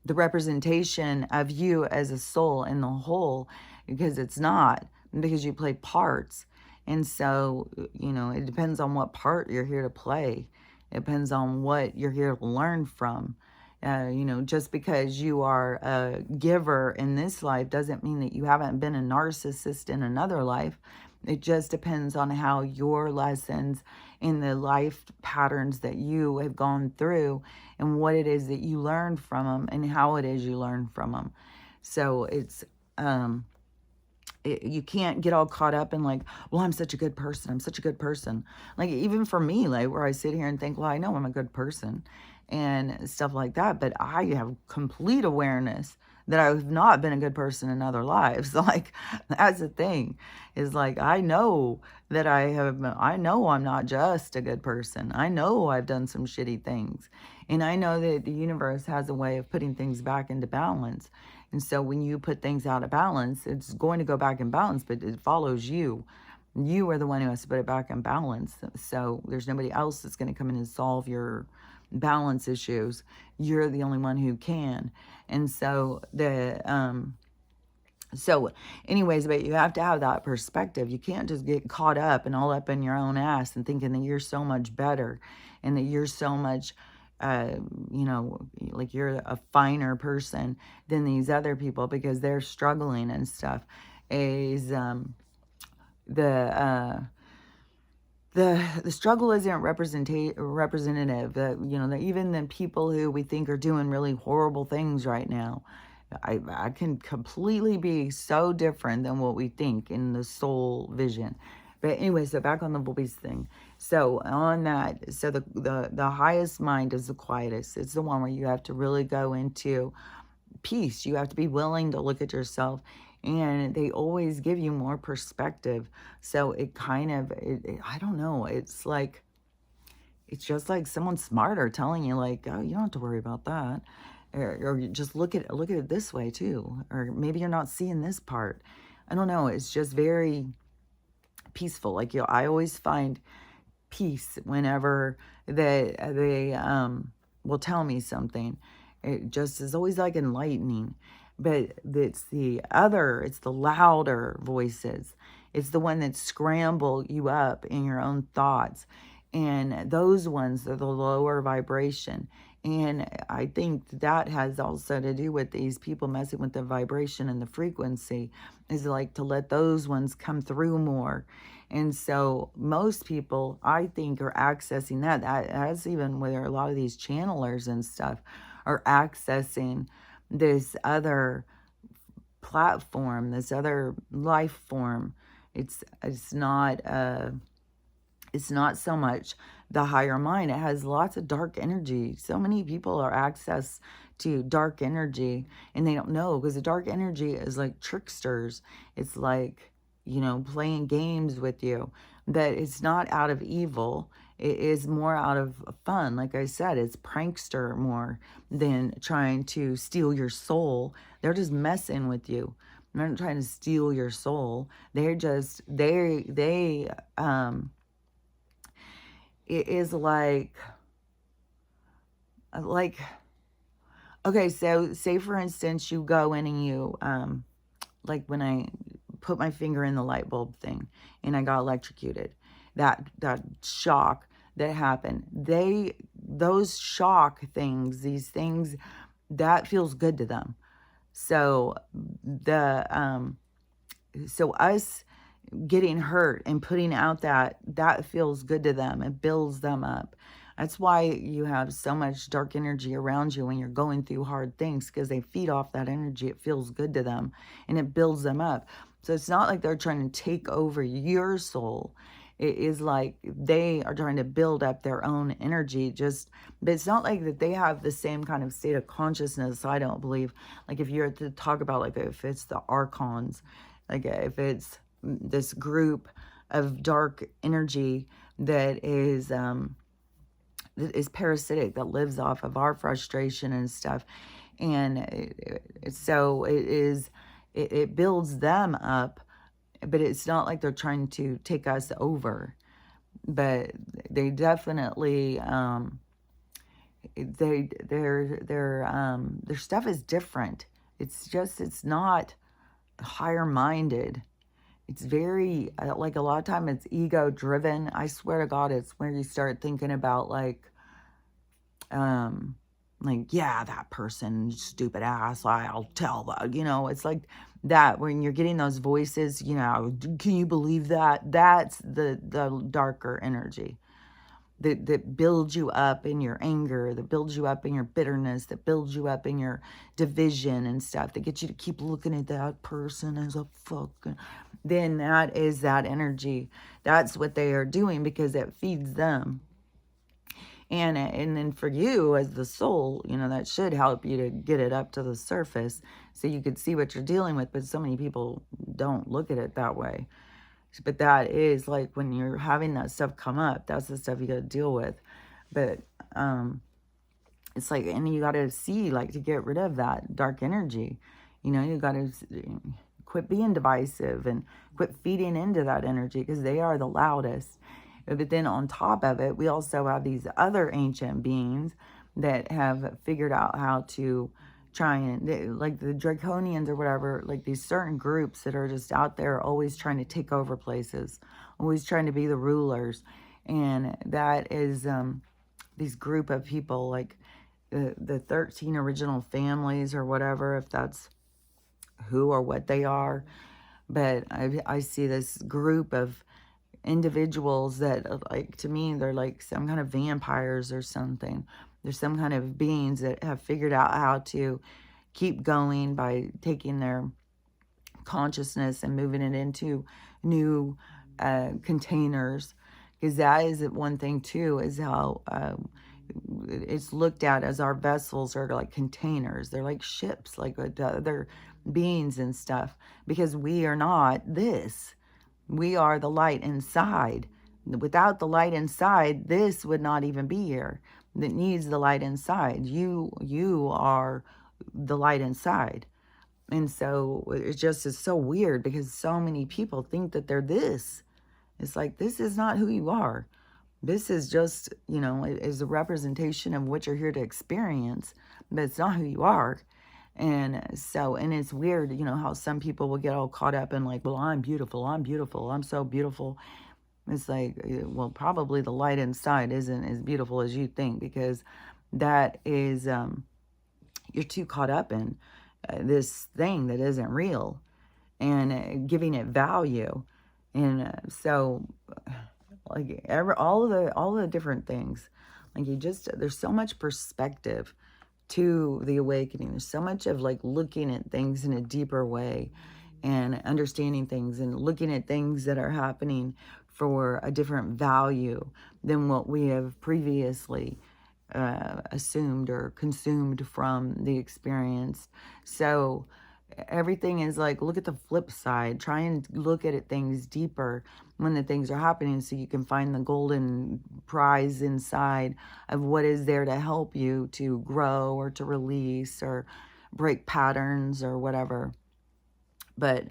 representation of you as a soul in the whole, because it's not, because you play parts. And so, it depends on what part you're here to play. It depends on what you're here to learn from. Just because you are a giver in this life doesn't mean that you haven't been a narcissist in another life. It just depends on how your lessons in the life patterns that you have gone through and what it is that you learned from them and how it is you learn from them. So you can't get all caught up in like, well, I'm such a good person. I'm such a good person. Like, even for me, like, where I sit here and think, well, I know I'm a good person and stuff like that, but I have complete awareness that I have not been a good person in other lives. Like, that's the thing, is like, I know I know I'm not just a good person. I know I've done some shitty things. And I know that the universe has a way of putting things back into balance. And so when you put things out of balance, it's going to go back in balance, but it follows you. You are the one who has to put it back in balance. So there's nobody else that's going to come in and solve your balance issues. You're the only one who can. And so anyways, but you have to have that perspective. You can't just get caught up and all up in your own ass and thinking that you're so much better and that you're so much, like you're a finer person than these other people because they're struggling and stuff. Is the struggle isn't representative. Even the people who we think are doing really horrible things right now, I can completely be so different than what we think in the soul vision. But anyway, so back on the voice thing. So on that, so the highest mind is the quietest. It's the one where you have to really go into peace. You have to be willing to look at yourself, and they always give you more perspective. So it kind of, I don't know. It's just like someone smarter telling you, like, oh, you don't have to worry about that. Or you just look at it this way too. Or maybe you're not seeing this part. I don't know. It's just very peaceful. Like, I always find peace whenever they will tell me something. It just is always like enlightening. But it's the louder voices. It's the one that scramble you up in your own thoughts. And those ones are the lower vibration. And I think that has also to do with these people messing with the vibration and the frequency, is like to let those ones come through more. And so most people, I think, are accessing that. That's even where a lot of these channelers and stuff are accessing this other platform, this other life form. It's not so much the higher mind. It has lots of dark energy. So many people are access to dark energy, and they don't know, because the dark energy is like tricksters. It's like, playing games with you. That it's not out of evil. It is more out of fun. Like I said, it's prankster more than trying to steal your soul. They're just messing with you. They're not trying to steal your soul. They're just, it is like, okay, so say for instance, you go in and you, like when I put my finger in the light bulb thing and I got electrocuted, that shock that happened, those shock things, these things, that feels good to them. So so us getting hurt and putting out that feels good to them. It builds them up. That's why you have so much dark energy around you when you're going through hard things, because they feed off that energy. It feels good to them and it builds them up. So it's not like they're trying to take over your soul. It is like they are trying to build up their own energy. But it's not like that they have the same kind of state of consciousness, I don't believe. Like if you're to talk about, like if it's the archons, like if it's this group of dark energy that is parasitic, that lives off of our frustration and stuff, and so it builds them up, but it's not like they're trying to take us over. But they definitely their stuff is different. It's not higher minded. It's very, like a lot of time it's ego driven. I swear to God, it's where you start thinking about like, yeah, that person, stupid ass, I'll tell that, it's like that when you're getting those voices, can you believe that? That's the darker energy that builds you up in your anger, that builds you up in your bitterness, that builds you up in your division and stuff, that gets you to keep looking at that person as a fucking, then that is that energy. That's what they are doing because it feeds them. And then for you as the soul, that should help you to get it up to the surface so you could see what you're dealing with. But so many people don't look at it that way. But that is like when you're having that stuff come up, that's the stuff you got to deal with. But it's like, and you got to see, like, to get rid of that dark energy, you got to quit being divisive and quit feeding into that energy, because they are the loudest. But then on top of it, we also have these other ancient beings that have figured out how to try and, like the draconians or whatever, like these certain groups that are just out there always trying to take over places, always trying to be the rulers. And that is these group of people, like the 13 original families or whatever, if that's who or what they are. But I see this group of individuals that, like, to me, they're like some kind of vampires or something. There's some kind of beings that have figured out how to keep going by taking their consciousness and moving it into new containers. Because that is one thing too, is how it's looked at as our vessels are like containers. They're like ships, like the other beings and stuff. Because we are not this. We are the light inside. Without the light inside, this would not even be here. That needs the light inside. You are the light inside. And so it just is so weird because so many people think that they're this. It's like, this is not who you are. This is just, it is a representation of what you're here to experience, but it's not who you are. And so, and it's weird, how some people will get all caught up in like, well, I'm beautiful, I'm so beautiful. It's like, well, probably the light inside isn't as beautiful as you think, because that is, you're too caught up in this thing that isn't real, and giving it value. And so, like, all of the different things, like, there's so much perspective to the awakening. There's so much of like looking at things in a deeper way and understanding things and looking at things that are happening for a different value than what we have previously assumed or consumed from the experience. So everything is like, look at the flip side. Try and look at it, things deeper when the things are happening, so you can find the golden prize inside of what is there to help you to grow or to release or break patterns or whatever. But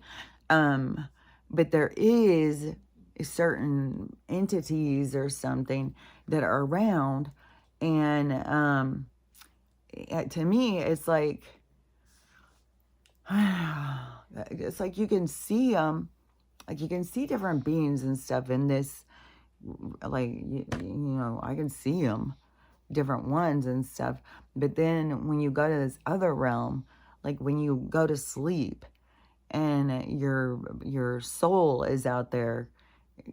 um but there is certain entities or something that are around, and to me it's like it's like you can see them, like you can see different beings and stuff in this, like you know, I can see them, different ones and stuff. But then when you go to this other realm, like when you go to sleep and your soul is out there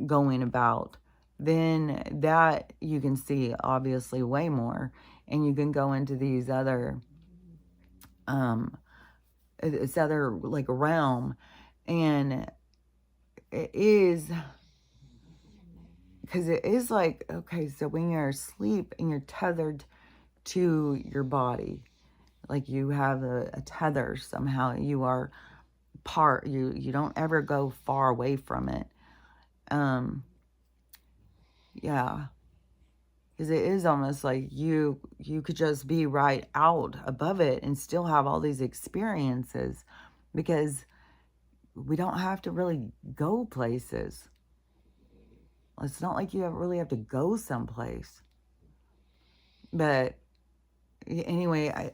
going about, then that you can see obviously way more, and you can go into these other this other like realm, and it is, because it is like, okay, so when you're asleep and you're tethered to your body, like you have a tether somehow, you are part, you don't ever go far away from it. Yeah, because it is almost like you could just be right out above it and still have all these experiences, because we don't have to really go places. It's not like you really have to go someplace. But anyway, I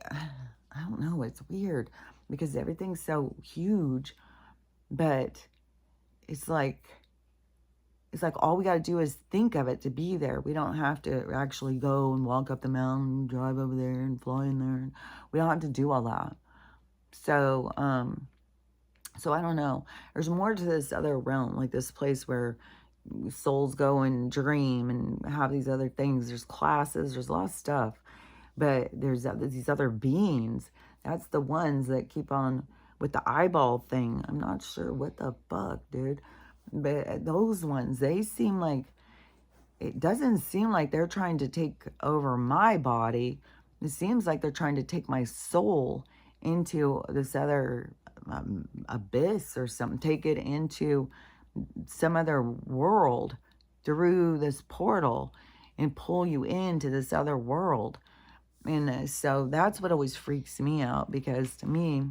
don't know, it's weird because everything's so huge, but it's like all we got to do is think of it to be there. We don't have to actually go and walk up the mountain, drive over there and fly in there. We don't have to do all that. So, so I don't know. There's more to this other realm, like this place where souls go and dream and have these other things. There's classes, there's a lot of stuff, but there's these other beings. That's the ones that keep on with the eyeball thing. I'm not sure what the fuck, dude. But those ones, they seem like, it doesn't seem like they're trying to take over my body. It seems like they're trying to take my soul into this other abyss or something, take it into some other world through this portal and pull you into this other world. And so that's what always freaks me out, because to me,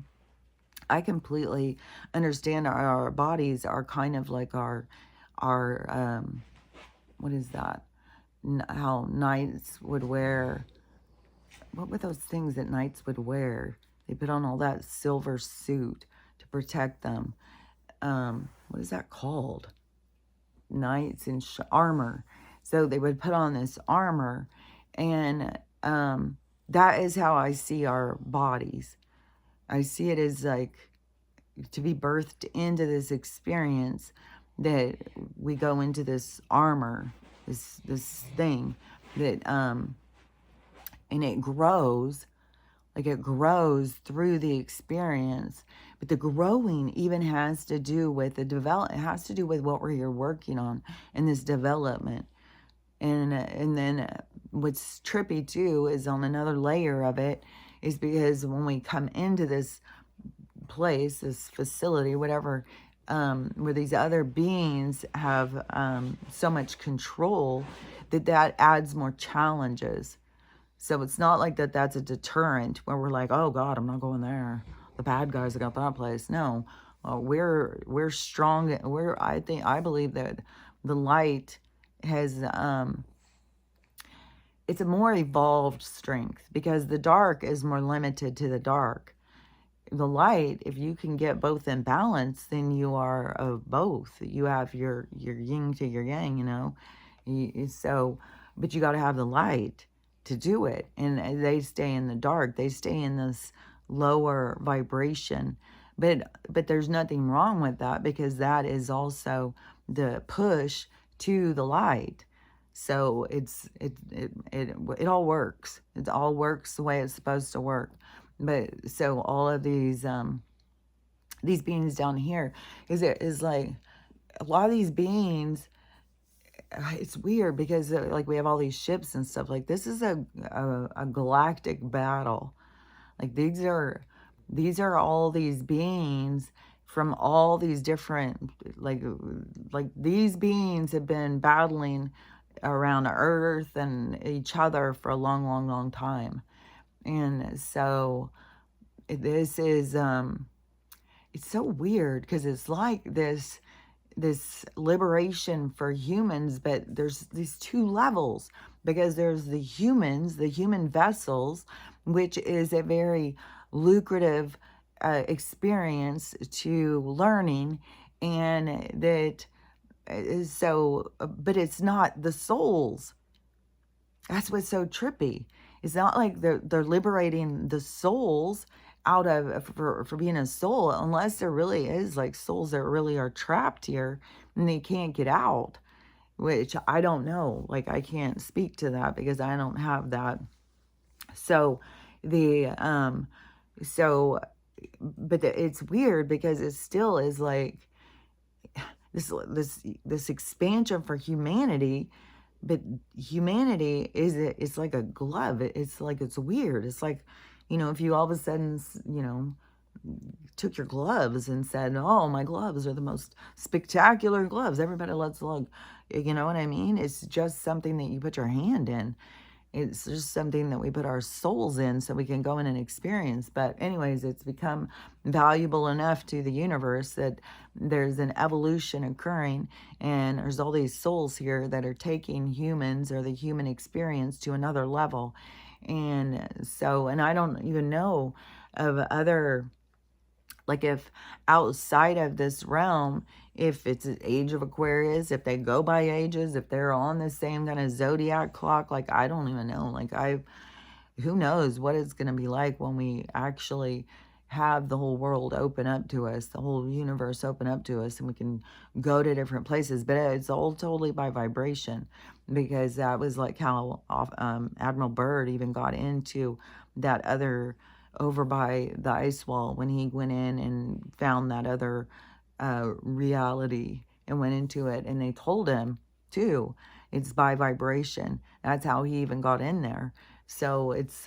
I completely understand our bodies are kind of like our what is that? How knights would wear, what were those things that knights would wear? They put on all that silver suit to protect them. What is that called? Knights in armor. So they would put on this armor, and that is how I see our bodies. I see it as like to be birthed into this experience, that we go into this armor, this thing that and it grows, like it grows through the experience. But the growing even has to do with the develop. It has to do with what we're here working on in this development. And then what's trippy too is on another layer of it, is because when we come into this place, this facility, whatever, where these other beings have so much control, that adds more challenges. So it's not like that's a deterrent where we're like, oh God, I'm not going there. The bad guys got that place. No, we're strong. I believe that the light has it's a more evolved strength, because the dark is more limited to the dark. The light, if you can get both in balance, then you are of both. You have your yin to your yang, you know. So, but you got to have the light to do it. And they stay in the dark. They stay in this lower vibration. But there's nothing wrong with that, because that is also the push to the light. So it all works. It all works the way it's supposed to work. But so all of these beings down here is like, a lot of these beings it's weird because like we have all these ships and stuff. Like this is a galactic battle. Like these are all these beings from all these different like these beings have been battling around Earth and each other for a long, long, long time. And so this is it's so weird because it's like this liberation for humans, but there's these two levels because there's the humans, the human vessels, which is a very lucrative experience to learning, and that is so, but it's not the souls. That's what's so trippy. It's not like they're liberating the souls out of for being a soul, unless there really is like souls that really are trapped here and they can't get out, which I don't know. Like I can't speak to that because I don't have that. So the so but it's weird because it still is like this expansion for humanity, but humanity it's like a glove. It's like it's weird. It's like, if you all of a sudden, took your gloves and said, "Oh, my gloves are the most spectacular gloves. Everybody let's look." You know what I mean? It's just something that you put your hand in. It's just something that we put our souls in so we can go in and experience. But anyways, it's become valuable enough to the universe that there's an evolution occurring, and there's all these souls here that are taking humans or the human experience to another level. And so, and I don't even know of other, like if outside of this realm, if it's an age of Aquarius, if they go by ages, if they're on the same kind of zodiac clock, like I don't even know. Like who knows what it's going to be like when we actually have the whole world open up to us, the whole universe open up to us, and we can go to different places. But it's all totally by vibration, because that was like how Admiral Byrd even got into that other over by the ice wall when he went in and found that other reality and went into it. And they told him too, it's by vibration. That's how he even got in there. So it's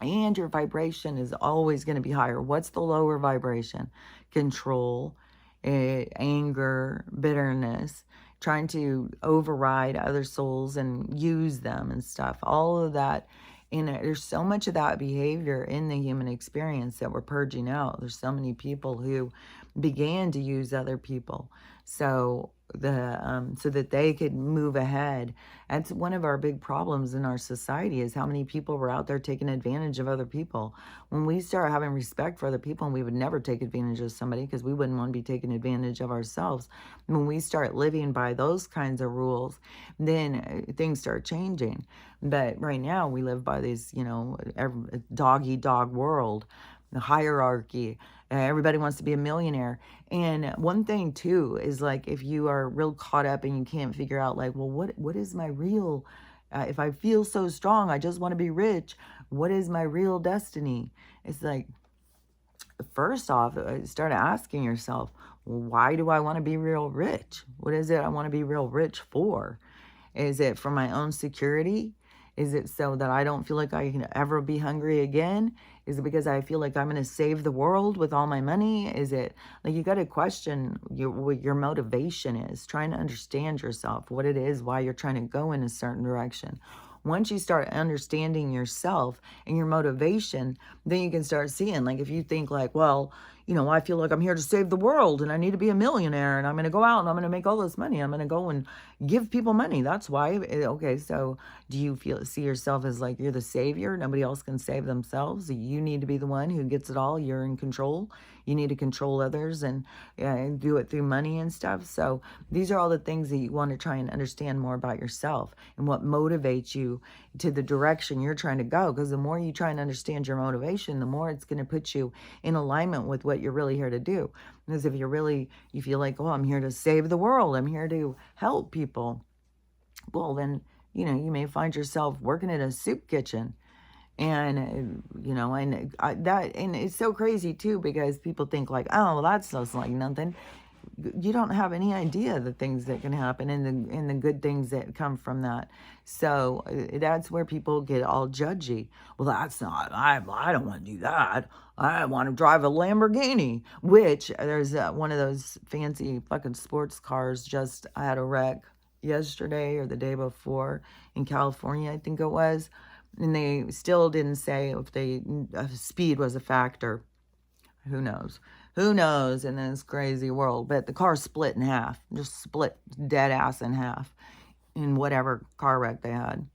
and your vibration is always going to be higher. What's the lower vibration? Control, anger, bitterness, trying to override other souls and use them and stuff. All of that. And there's so much of that behavior in the human experience that we're purging out. There's so many people who began to use other people so that they could move ahead. That's one of our big problems in our society, is how many people were out there taking advantage of other people. When we start having respect for other people, and we would never take advantage of somebody because we wouldn't want to be taken advantage of ourselves. When we start living by those kinds of rules, then things start changing. But right now we live by these, dog eat dog world, the hierarchy. Everybody wants to be a millionaire. And one thing too is, like, if you are real caught up and you can't figure out, like, well, what is my real, if I feel so strong, I just want to be rich, what is my real destiny? It's like, first off, start asking yourself, why do I want to be real rich? What is it I want to be real rich for? Is it for my own security? Is it so that I don't feel like I can ever be hungry again? Is it because I feel like I'm going to save the world with all my money? Is it like, you got to question what your motivation is, trying to understand yourself, what it is, why you're trying to go in a certain direction. Once you start understanding yourself and your motivation, then you can start seeing, like, if you think like, well, I feel like I'm here to save the world and I need to be a millionaire and I'm going to go out and I'm going to make all this money. I'm going to go and give people money. That's why. Okay, so do you see yourself as like you're the savior? Nobody else can save themselves. You need to be the one who gets it all. You're in control. You need to control others and do it through money and stuff. So these are all the things that you want to try and understand more about yourself and what motivates you to the direction you're trying to go. Because the more you try and understand your motivation, the more it's going to put you in alignment with what you're really here to do. Because if you feel like, oh, I'm here to save the world, I'm here to help people, well, then, you may find yourself working in a soup kitchen. And, and it's so crazy too, because people think like, oh, well, that's just like nothing. you don't have any idea the things that can happen and the good things that come from that. So that's where people get all judgy. Well, that's not. I don't want to do that. I want to drive a Lamborghini. Which there's one of those fancy fucking sports cars just had a wreck yesterday or the day before in California, I think it was, and they still didn't say if speed was a factor. Who knows? Who knows in this crazy world? But the car split in half, just split dead ass in half in whatever car wreck they had.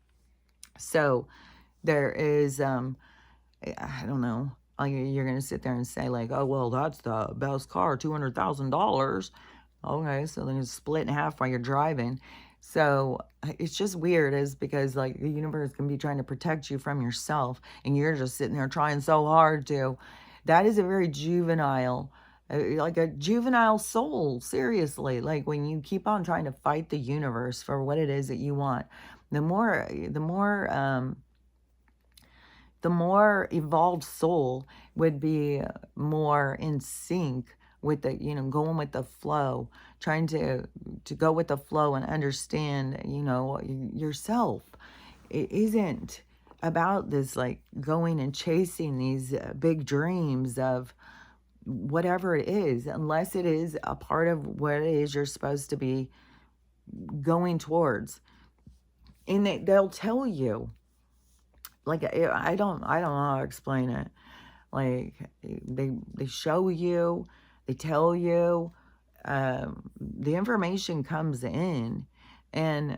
So there is, I don't know. Like, you're going to sit there and say, like, oh, well, that's the best car, $200,000. Okay, so then it's split in half while you're driving. So it's just weird, is because, like, the universe can be trying to protect you from yourself, and you're just sitting there trying so hard to. That is a very juvenile, like a juvenile soul, seriously. Like, when you keep on trying to fight the universe for what it is that you want, the more evolved soul would be more in sync with the, going with the flow, trying to go with the flow and understand, yourself. It isn't about this, like, going and chasing these big dreams of whatever it is, unless it is a part of what it is you're supposed to be going towards. And they'll tell you, like, I don't know how to explain it. Like, they show you, they tell you, the information comes in, and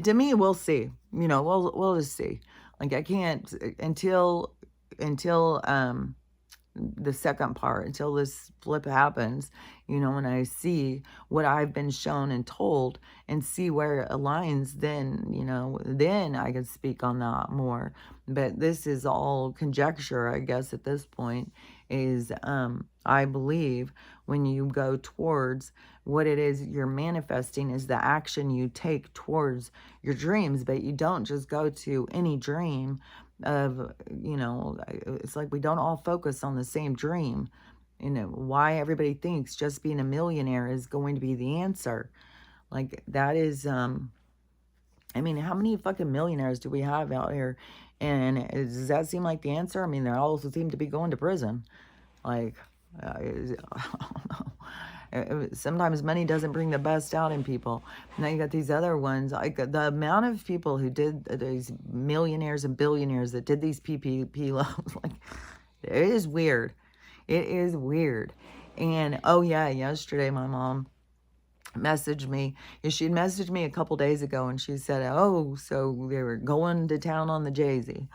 to me, we'll see. We'll just see. Like, I can't until the second part, until this flip happens, when I see what I've been shown and told and see where it aligns, then, then I can speak on that more. But this is all conjecture, I guess, at this point. Is I believe when you go towards what it is you're manifesting is the action you take towards your dreams, but you don't just go to any dream of, it's like we don't all focus on the same dream. Why everybody thinks just being a millionaire is going to be the answer. Like, that is, I mean, how many fucking millionaires do we have out here? And does that seem like the answer? I mean, they all seem to be going to prison. Like, I don't know. Sometimes money doesn't bring the best out in people. Now you got these other ones. Like, the amount of people who did these millionaires and billionaires that did these PPP loans, like, it is weird. It is weird. And, oh yeah, yesterday my mom messaged me. She had messaged me a couple days ago, and she said, oh, so they were going to town on the Jay-Z.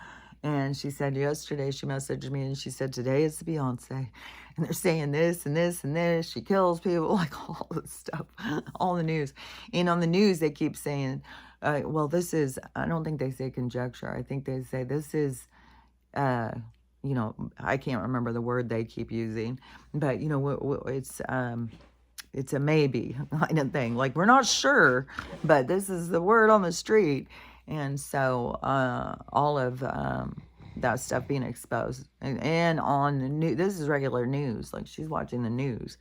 And she said yesterday, she messaged me, and she said, today it's the Beyonce. And they're saying this and this and this. She kills people, like all this stuff, all the news. And on the news, they keep saying, well, this is, I don't think they say conjecture. I think they say this is, I can't remember the word they keep using. But, it's a maybe kind of thing. Like, we're not sure, but this is the word on the street. And so all of that stuff being exposed. And on the news, this is regular news. Like, she's watching the news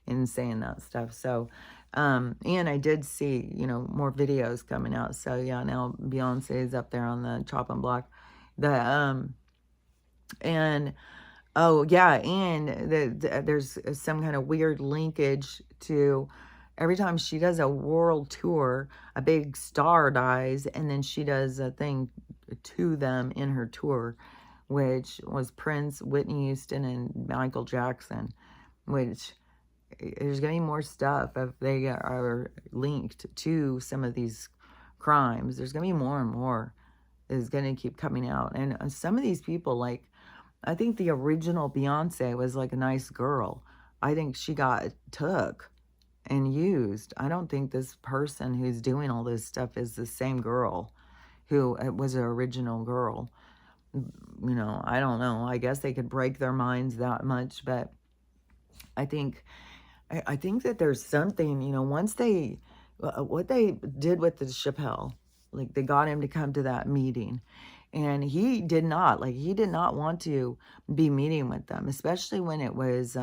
and saying that stuff. So, and I did see, more videos coming out. So, yeah, now Beyonce is up there on the chopping block. Oh, yeah, and there's some kind of weird linkage to every time she does a world tour, a big star dies, and then she does a thing to them in her tour, which was Prince, Whitney Houston, and Michael Jackson, which there's going to be more stuff if they are linked to some of these crimes. There's going to be more and more is going to keep coming out. And some of these people, like, I think the original Beyonce was like a nice girl. I think she got took and used. I don't think this person who's doing all this stuff is the same girl who was an original girl. I don't know. I guess they could break their minds that much, but I think that there's something, once they, what they did with the Chappelle, like, they got him to come to that meeting. And he did not want to be meeting with them, especially when it was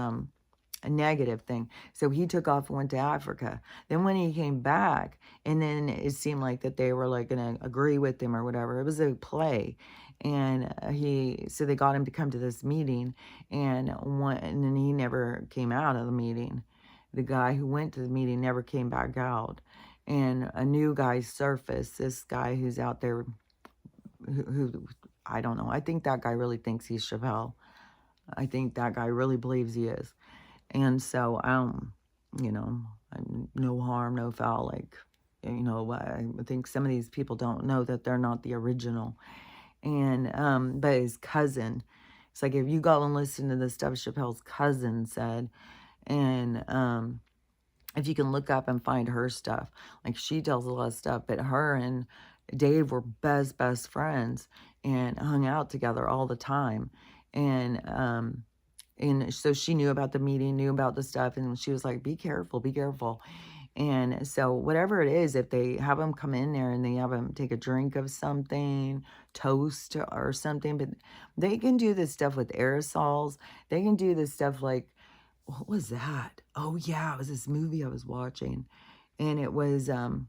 a negative thing. So he took off and went to Africa. Then when he came back, and then it seemed like that they were like going to agree with him or whatever. It was a play. And so they got him to come to this meeting, and then he never came out of the meeting. The guy who went to the meeting never came back out. And a new guy surfaced, this guy who's out there who I don't know. I think that guy really thinks he's Chappelle. I think that guy really believes he is. And so, no harm, no foul. Like, I think some of these people don't know that they're not the original. And, but his cousin, it's like if you go and listen to the stuff Chappelle's cousin said, and, if you can look up and find her stuff, like she tells a lot of stuff, but her and Dave were best friends and hung out together all the time. And so she knew about the meeting, knew about the stuff, and she was like, be careful, be careful. And so whatever it is, if they have them come in there and they have them take a drink of something, toast or something, but they can do this stuff with aerosols. They can do this stuff like, what was that? Oh yeah, it was this movie I was watching, and it was an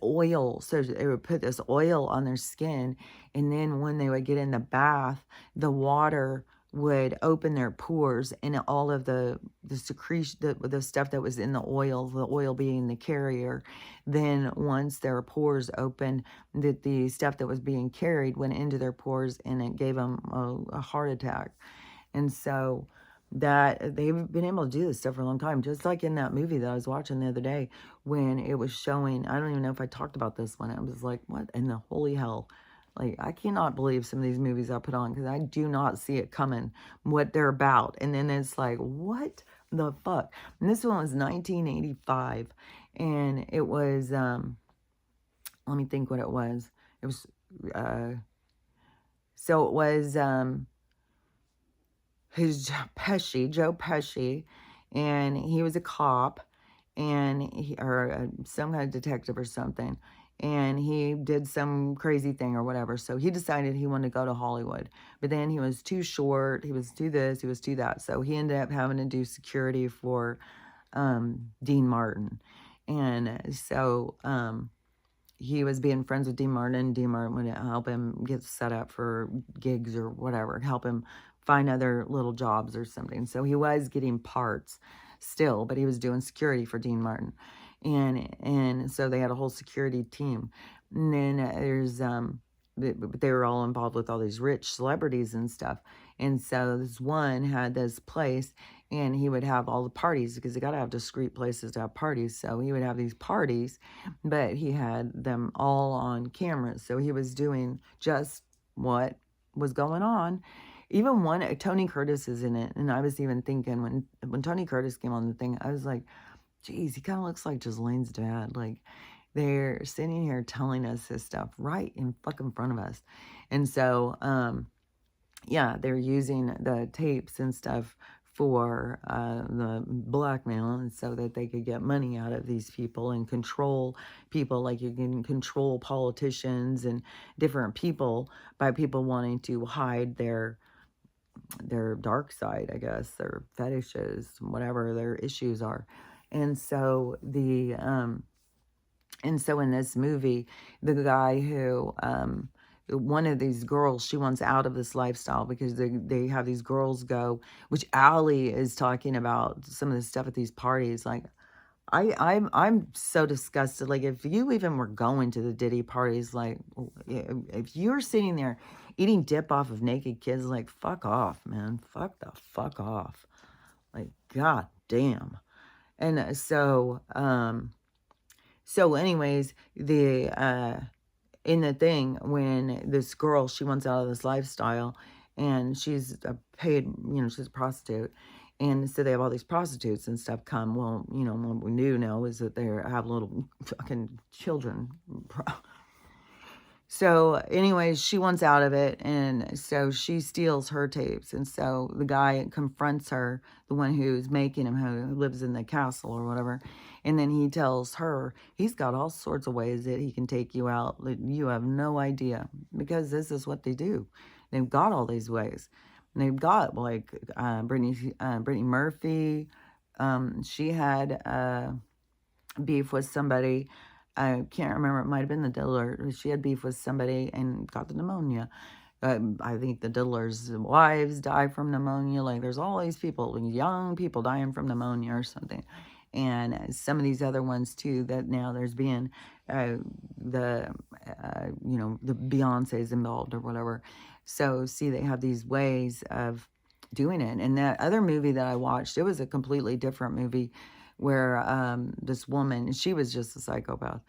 oil. So they would put this oil on their skin, and then when they would get in the bath, the water would open their pores, and all of the secretion, the stuff that was in the oil being the carrier, then once their pores opened, that the stuff that was being carried went into their pores, and it gave them a heart attack. And so that they've been able to do this stuff for a long time, just like in that movie that I was watching the other day when it was showing. I don't even know if I talked about this one. I was like, what in the holy hell? Like, I cannot believe some of these movies I put on because I do not see it coming, what they're about. And then it's like, what the fuck? And this one was 1985, and it was, let me think what it was. It was, so it was, who's Joe Pesci, and he was a cop, and or some kind of detective or something, and he did some crazy thing or whatever. So he decided he wanted to go to Hollywood, but then he was too short. He was too this. He was too that. So he ended up having to do security for Dean Martin, and so he was being friends with Dean Martin, and Dean Martin would help him get set up for gigs or whatever, help him find other little jobs or something. So he was getting parts still, but he was doing security for Dean Martin. And so they had a whole security team. And then there's they were all involved with all these rich celebrities and stuff. And so this one had this place, and he would have all the parties because you got to have discreet places to have parties. So he would have these parties, but he had them all on cameras. So he was doing just what was going on. Even one, Tony Curtis is in it. And I was even thinking when Tony Curtis came on the thing, I was like, geez, he kind of looks like Ghislaine's dad. Like, they're sitting here telling us this stuff right in fucking front of us. And so, yeah, they're using the tapes and stuff for the blackmail, and so that they could get money out of these people and control people, like you can control politicians and different people by people wanting to hide their dark side, I guess, their fetishes, whatever their issues are. And so in this movie, the guy who one of these girls, she wants out of this lifestyle because they have these girls go, which Allie is talking about some of the stuff at these parties. Like, I'm so disgusted. Like, if you even were going to the Diddy parties, like, if you're sitting there eating dip off of naked kids, like, fuck off, man. Fuck the fuck off. Like, god damn. And so anyways, in the thing, when this girl, she wants out of this lifestyle, and she's a paid, she's a prostitute. And so they have all these prostitutes and stuff come. Well, what we do know is that they have little fucking children. So anyways, she wants out of it, and so she steals her tapes. And so the guy confronts her, the one who's making him, who lives in the castle or whatever. And then he tells her he's got all sorts of ways that he can take you out. You have no idea, because this is what they do. They've got all these ways. And they've got like Brittany Murphy. She had beef with somebody. I can't remember. It might have been the Diller. She had beef with somebody and got the pneumonia. I think the Diddler's wives die from pneumonia. Like, there's all these people, young people dying from pneumonia or something. And some of these other ones too, that now there's being the, the Beyonce's involved or whatever. So, see, they have these ways of doing it. And that other movie that I watched, it was a completely different movie where this woman, she was just a psychopath.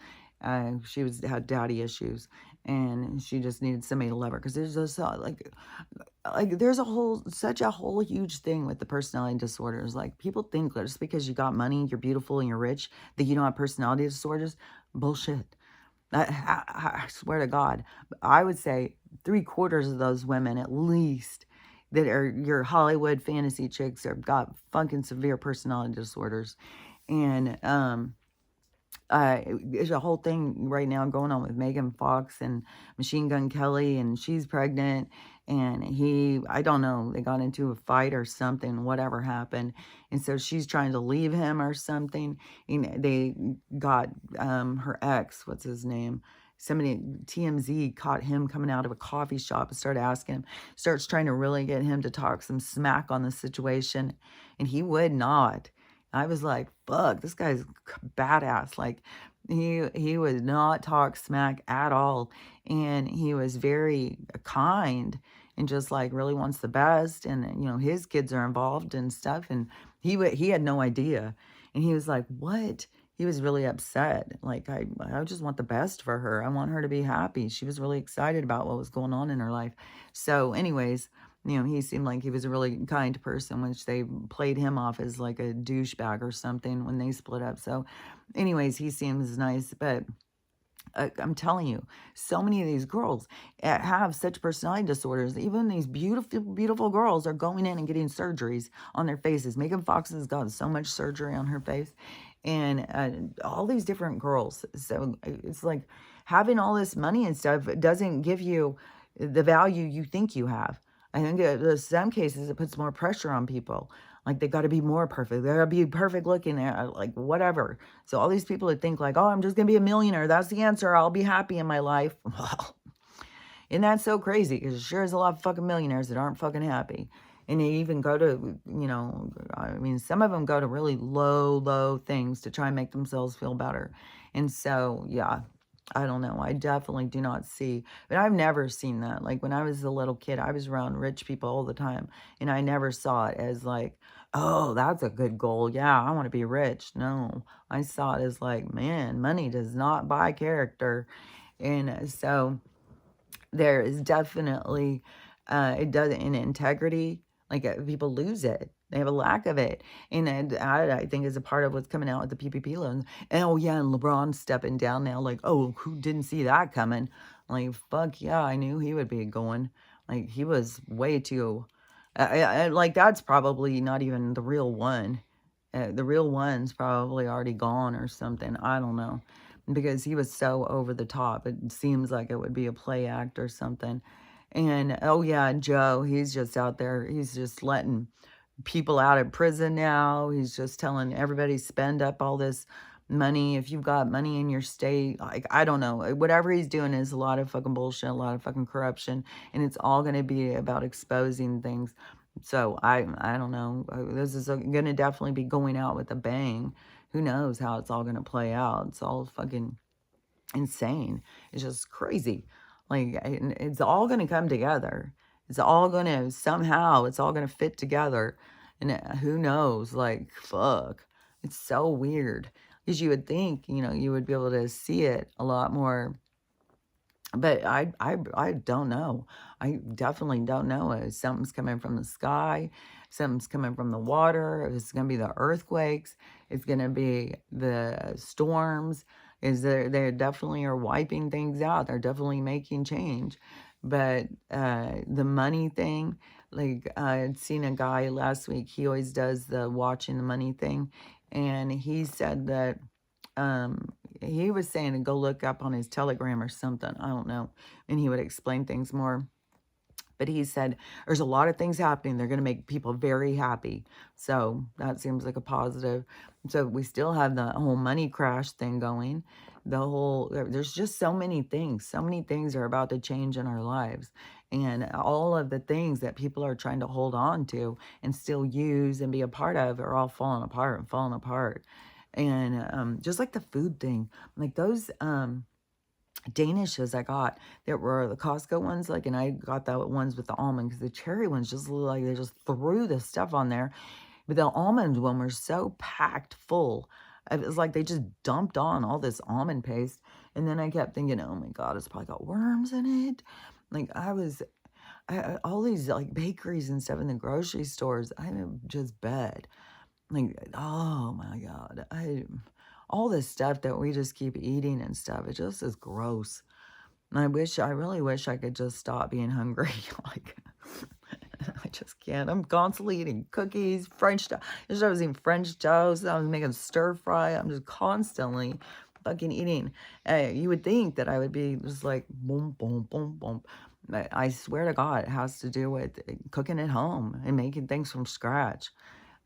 She had daddy issues, and she just needed somebody to love her because there's just there's such a whole huge thing with the personality disorders. Like, people think that just because you got money, you're beautiful and you're rich, that you don't have personality disorders. Bullshit. I swear to God, I would say 3/4 of those women at least that are your Hollywood fantasy chicks are got fucking severe personality disorders. And there's a whole thing right now going on with Megan Fox and Machine Gun Kelly, and she's pregnant, and I don't know, they got into a fight or something, whatever happened, and so she's trying to leave him or something, and they got her ex, what's his name? Somebody, TMZ, caught him coming out of a coffee shop and starts trying to really get him to talk some smack on the situation, and he would not. I was like, fuck, this guy's badass. Like, he would not talk smack at all. And he was very kind and just like really wants the best. And, his kids are involved and stuff. And he had no idea. And he was like, what? He was really upset. Like, I just want the best for her. I want her to be happy. She was really excited about what was going on in her life. So anyways, he seemed like he was a really kind person, which they played him off as like a douchebag or something when they split up. So anyways, he seems nice, but I'm telling you, so many of these girls have such personality disorders. Even these beautiful, beautiful girls are going in and getting surgeries on their faces. Megan Fox has got so much surgery on her face, and all these different girls. So it's like having all this money and stuff doesn't give you the value you think you have. I think in some cases it puts more pressure on people. Like, they got to be more perfect. They got to be perfect looking, like whatever. So all these people that think like, oh, I'm just going to be a millionaire. That's the answer. I'll be happy in my life. Well, and that's so crazy because sure is a lot of fucking millionaires that aren't fucking happy. And they even go to, some of them go to really low things to try and make themselves feel better. And so, yeah, I don't know. I definitely do not see, but I've never seen that. Like, when I was a little kid, I was around rich people all the time, and I never saw it as like, oh, that's a good goal. Yeah, I want to be rich. No, I saw it as like, man, money does not buy character. And so there is definitely, it does in integrity. Like, people lose it. They have a lack of it. And I think is a part of what's coming out with the PPP loans. And oh yeah, and LeBron stepping down now. Like, oh, who didn't see that coming? Like, fuck yeah, I knew he would be going. Like, he was way too, like, that's probably not even the real one. The real one's probably already gone or something. I don't know. Because he was so over the top. It seems like it would be a play act or something. And oh yeah, Joe, he's just out there. He's just letting people out of prison now. He's just telling everybody spend up all this money. If you've got money in your state, like, I don't know. Whatever he's doing is a lot of fucking bullshit, a lot of fucking corruption. And it's all going to be about exposing things. So I don't know. This is going to definitely be going out with a bang. Who knows how it's all going to play out. It's all fucking insane. It's just crazy. Like, it's all going to come together. It's all going to, somehow, it's all going to fit together. And who knows? Like, fuck. It's so weird. Because you would think, you would be able to see it a lot more. But I don't know. I definitely don't know. Something's coming from the sky. Something's coming from the water. It's going to be the earthquakes. It's going to be the storms. They definitely are wiping things out. They're definitely making change. But the money thing, like, I had seen a guy last week. He always does the watching the money thing. And he said that he was saying to go look up on his Telegram or something. I don't know. And he would explain things more. But he said there's a lot of things happening. They're going to make people very happy. So that seems like a positive. So we still have the whole money crash thing going. There's just so many things. So many things are about to change in our lives. And all of the things that people are trying to hold on to and still use and be a part of are all falling apart and falling apart. And just like the food thing, like those Danishes I got that were the Costco ones, like, and I got the ones with the almond because the cherry ones just look like they just threw the stuff on there. But the almond one were so packed full. It was like they just dumped on all this almond paste. And then I kept thinking, oh my God, it's probably got worms in it. Like all these like bakeries and stuff in the grocery stores, I'm just bad. Like, oh my God. All this stuff that we just keep eating and stuff, it just is gross. And I really wish I could just stop being hungry. Like, I just can't. I'm constantly eating cookies, French toast. Yesterday I was eating French toast. I was making stir fry. I'm just constantly fucking eating. You would think that I would be just like boom, boom, boom, boom. But I swear to God, it has to do with cooking at home and making things from scratch.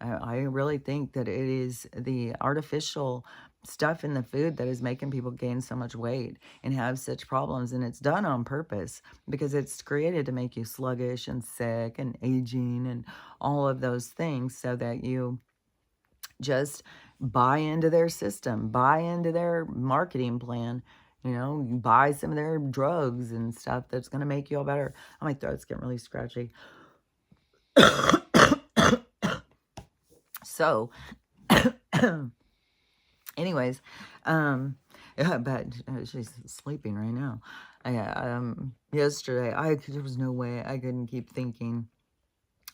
I really think that it is the artificial stuff in the food that is making people gain so much weight and have such problems. And it's done on purpose because it's created to make you sluggish and sick and aging and all of those things so that you just buy into their system, buy into their marketing plan. You know, you buy some of their drugs and stuff that's going to make you all better. Oh, my throat's getting really scratchy. So, anyways, yeah, but she's sleeping right now. Yesterday, there was no way I couldn't keep thinking.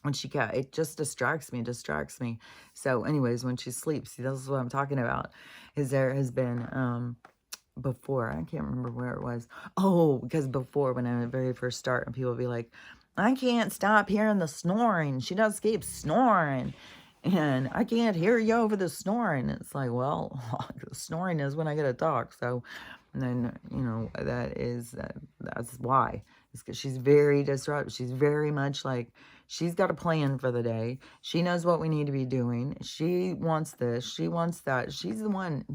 When it just distracts me. So, anyways, when she sleeps, see, this is what I'm talking about. Is there has been before, I can't remember where it was. Oh, because before when I very first start, and people would be like, I can't stop hearing the snoring. She does keep snoring. And I can't hear you over the snoring. It's like, well, snoring is when I get to talk. So, and then, that's why. It's because she's very disruptive. She's very much like, she's got a plan for the day. She knows what we need to be doing. She wants this. She wants that. She's the one.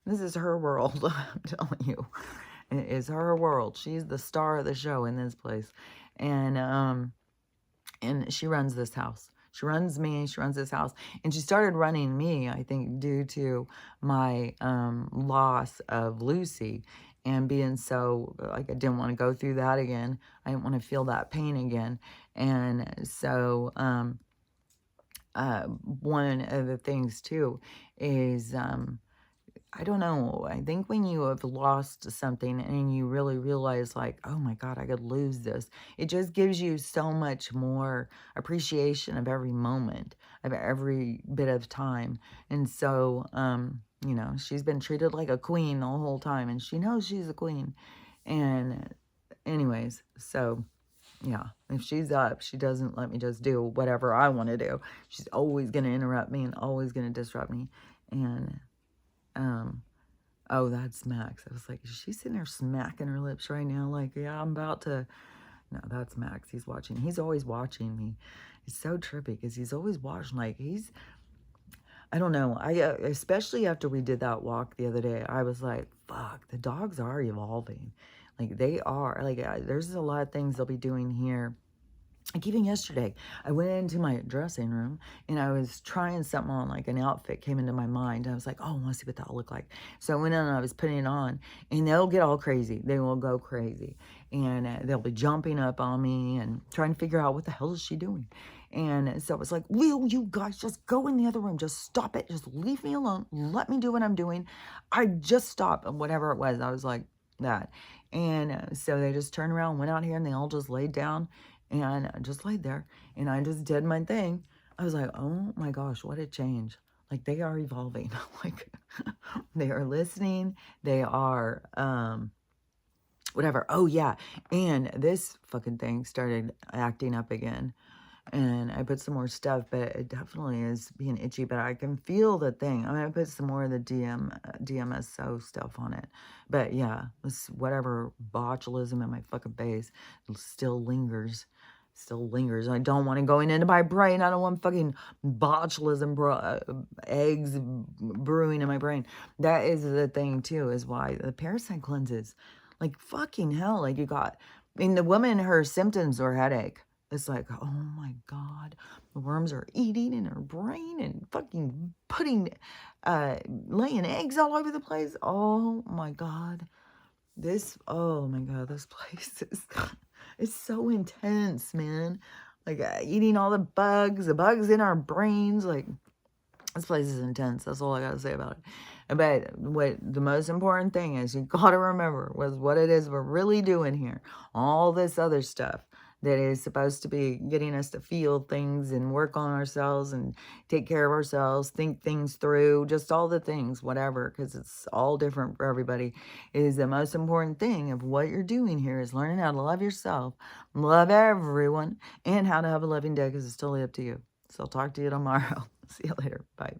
This is her world. I'm telling you. It is her world. She's the star of the show in this place. And she runs this house. She runs me, she runs this house. And she started running me, I think, due to my loss of Lucy and being so, like, I didn't want to go through that again. I didn't want to feel that pain again. And so one of the things, too, is I don't know. I think when you have lost something and you really realize, like, oh my God, I could lose this, it just gives you so much more appreciation of every moment, of every bit of time. And so, she's been treated like a queen the whole time, and she knows she's a queen. And, anyways, so. Yeah, if she's up, she doesn't let me just do whatever I want to do. She's always going to interrupt me and always going to disrupt me. And, oh, that's Max. I was like, is she sitting there smacking her lips right now? Like, yeah, I'm about to. No, that's Max. He's watching. He's always watching me. It's so trippy because he's always watching. Like, I don't know. Especially after we did that walk the other day, I was like, fuck, the dogs are evolving. Like, they are. Like, there's a lot of things they'll be doing here. Like, even yesterday, I went into my dressing room and I was trying something on, like an outfit came into my mind. I was like, oh, I want to see what that'll look like. So I went in and I was putting it on, and they'll get all crazy. They will go crazy. And they'll be jumping up on me and trying to figure out what the hell is she doing. And so it was like, will you guys just go in the other room? Just stop it. Just leave me alone. Let me do what I'm doing. I just stopped. And whatever it was, I was like that. And so they just turned around, went out here, and they all just laid down. And I just laid there, and I just did my thing. I was like, oh my gosh, what a change. Like, they are evolving. Like, they are listening. They are, whatever. Oh, yeah. And this fucking thing started acting up again. And I put some more stuff, but it definitely is being itchy, but I can feel the thing. I'm gonna put some more of the DMSO stuff on it. But yeah, this whatever botulism in my fucking face still lingers. Still lingers. I don't want it going into my brain. I don't want fucking botulism eggs brewing in my brain. That is the thing too, is why the parasite cleanses. Like fucking hell. Like you got, I mean, the woman, her symptoms were headache. It's like, oh my God, the worms are eating in her brain and fucking putting, laying eggs all over the place. Oh my God. Oh my God, this place is, it's so intense, man. Like eating all the bugs in our brains. Like, this place is intense. That's all I gotta say about it. But what the most important thing is, you gotta remember was what it is we're really doing here. All this other stuff that is supposed to be getting us to feel things and work on ourselves and take care of ourselves, think things through, just all the things, whatever, because it's all different for everybody, is the most important thing of what you're doing here is learning how to love yourself, love everyone, and how to have a loving day, because it's totally up to you. So I'll talk to you tomorrow. See you later. Bye.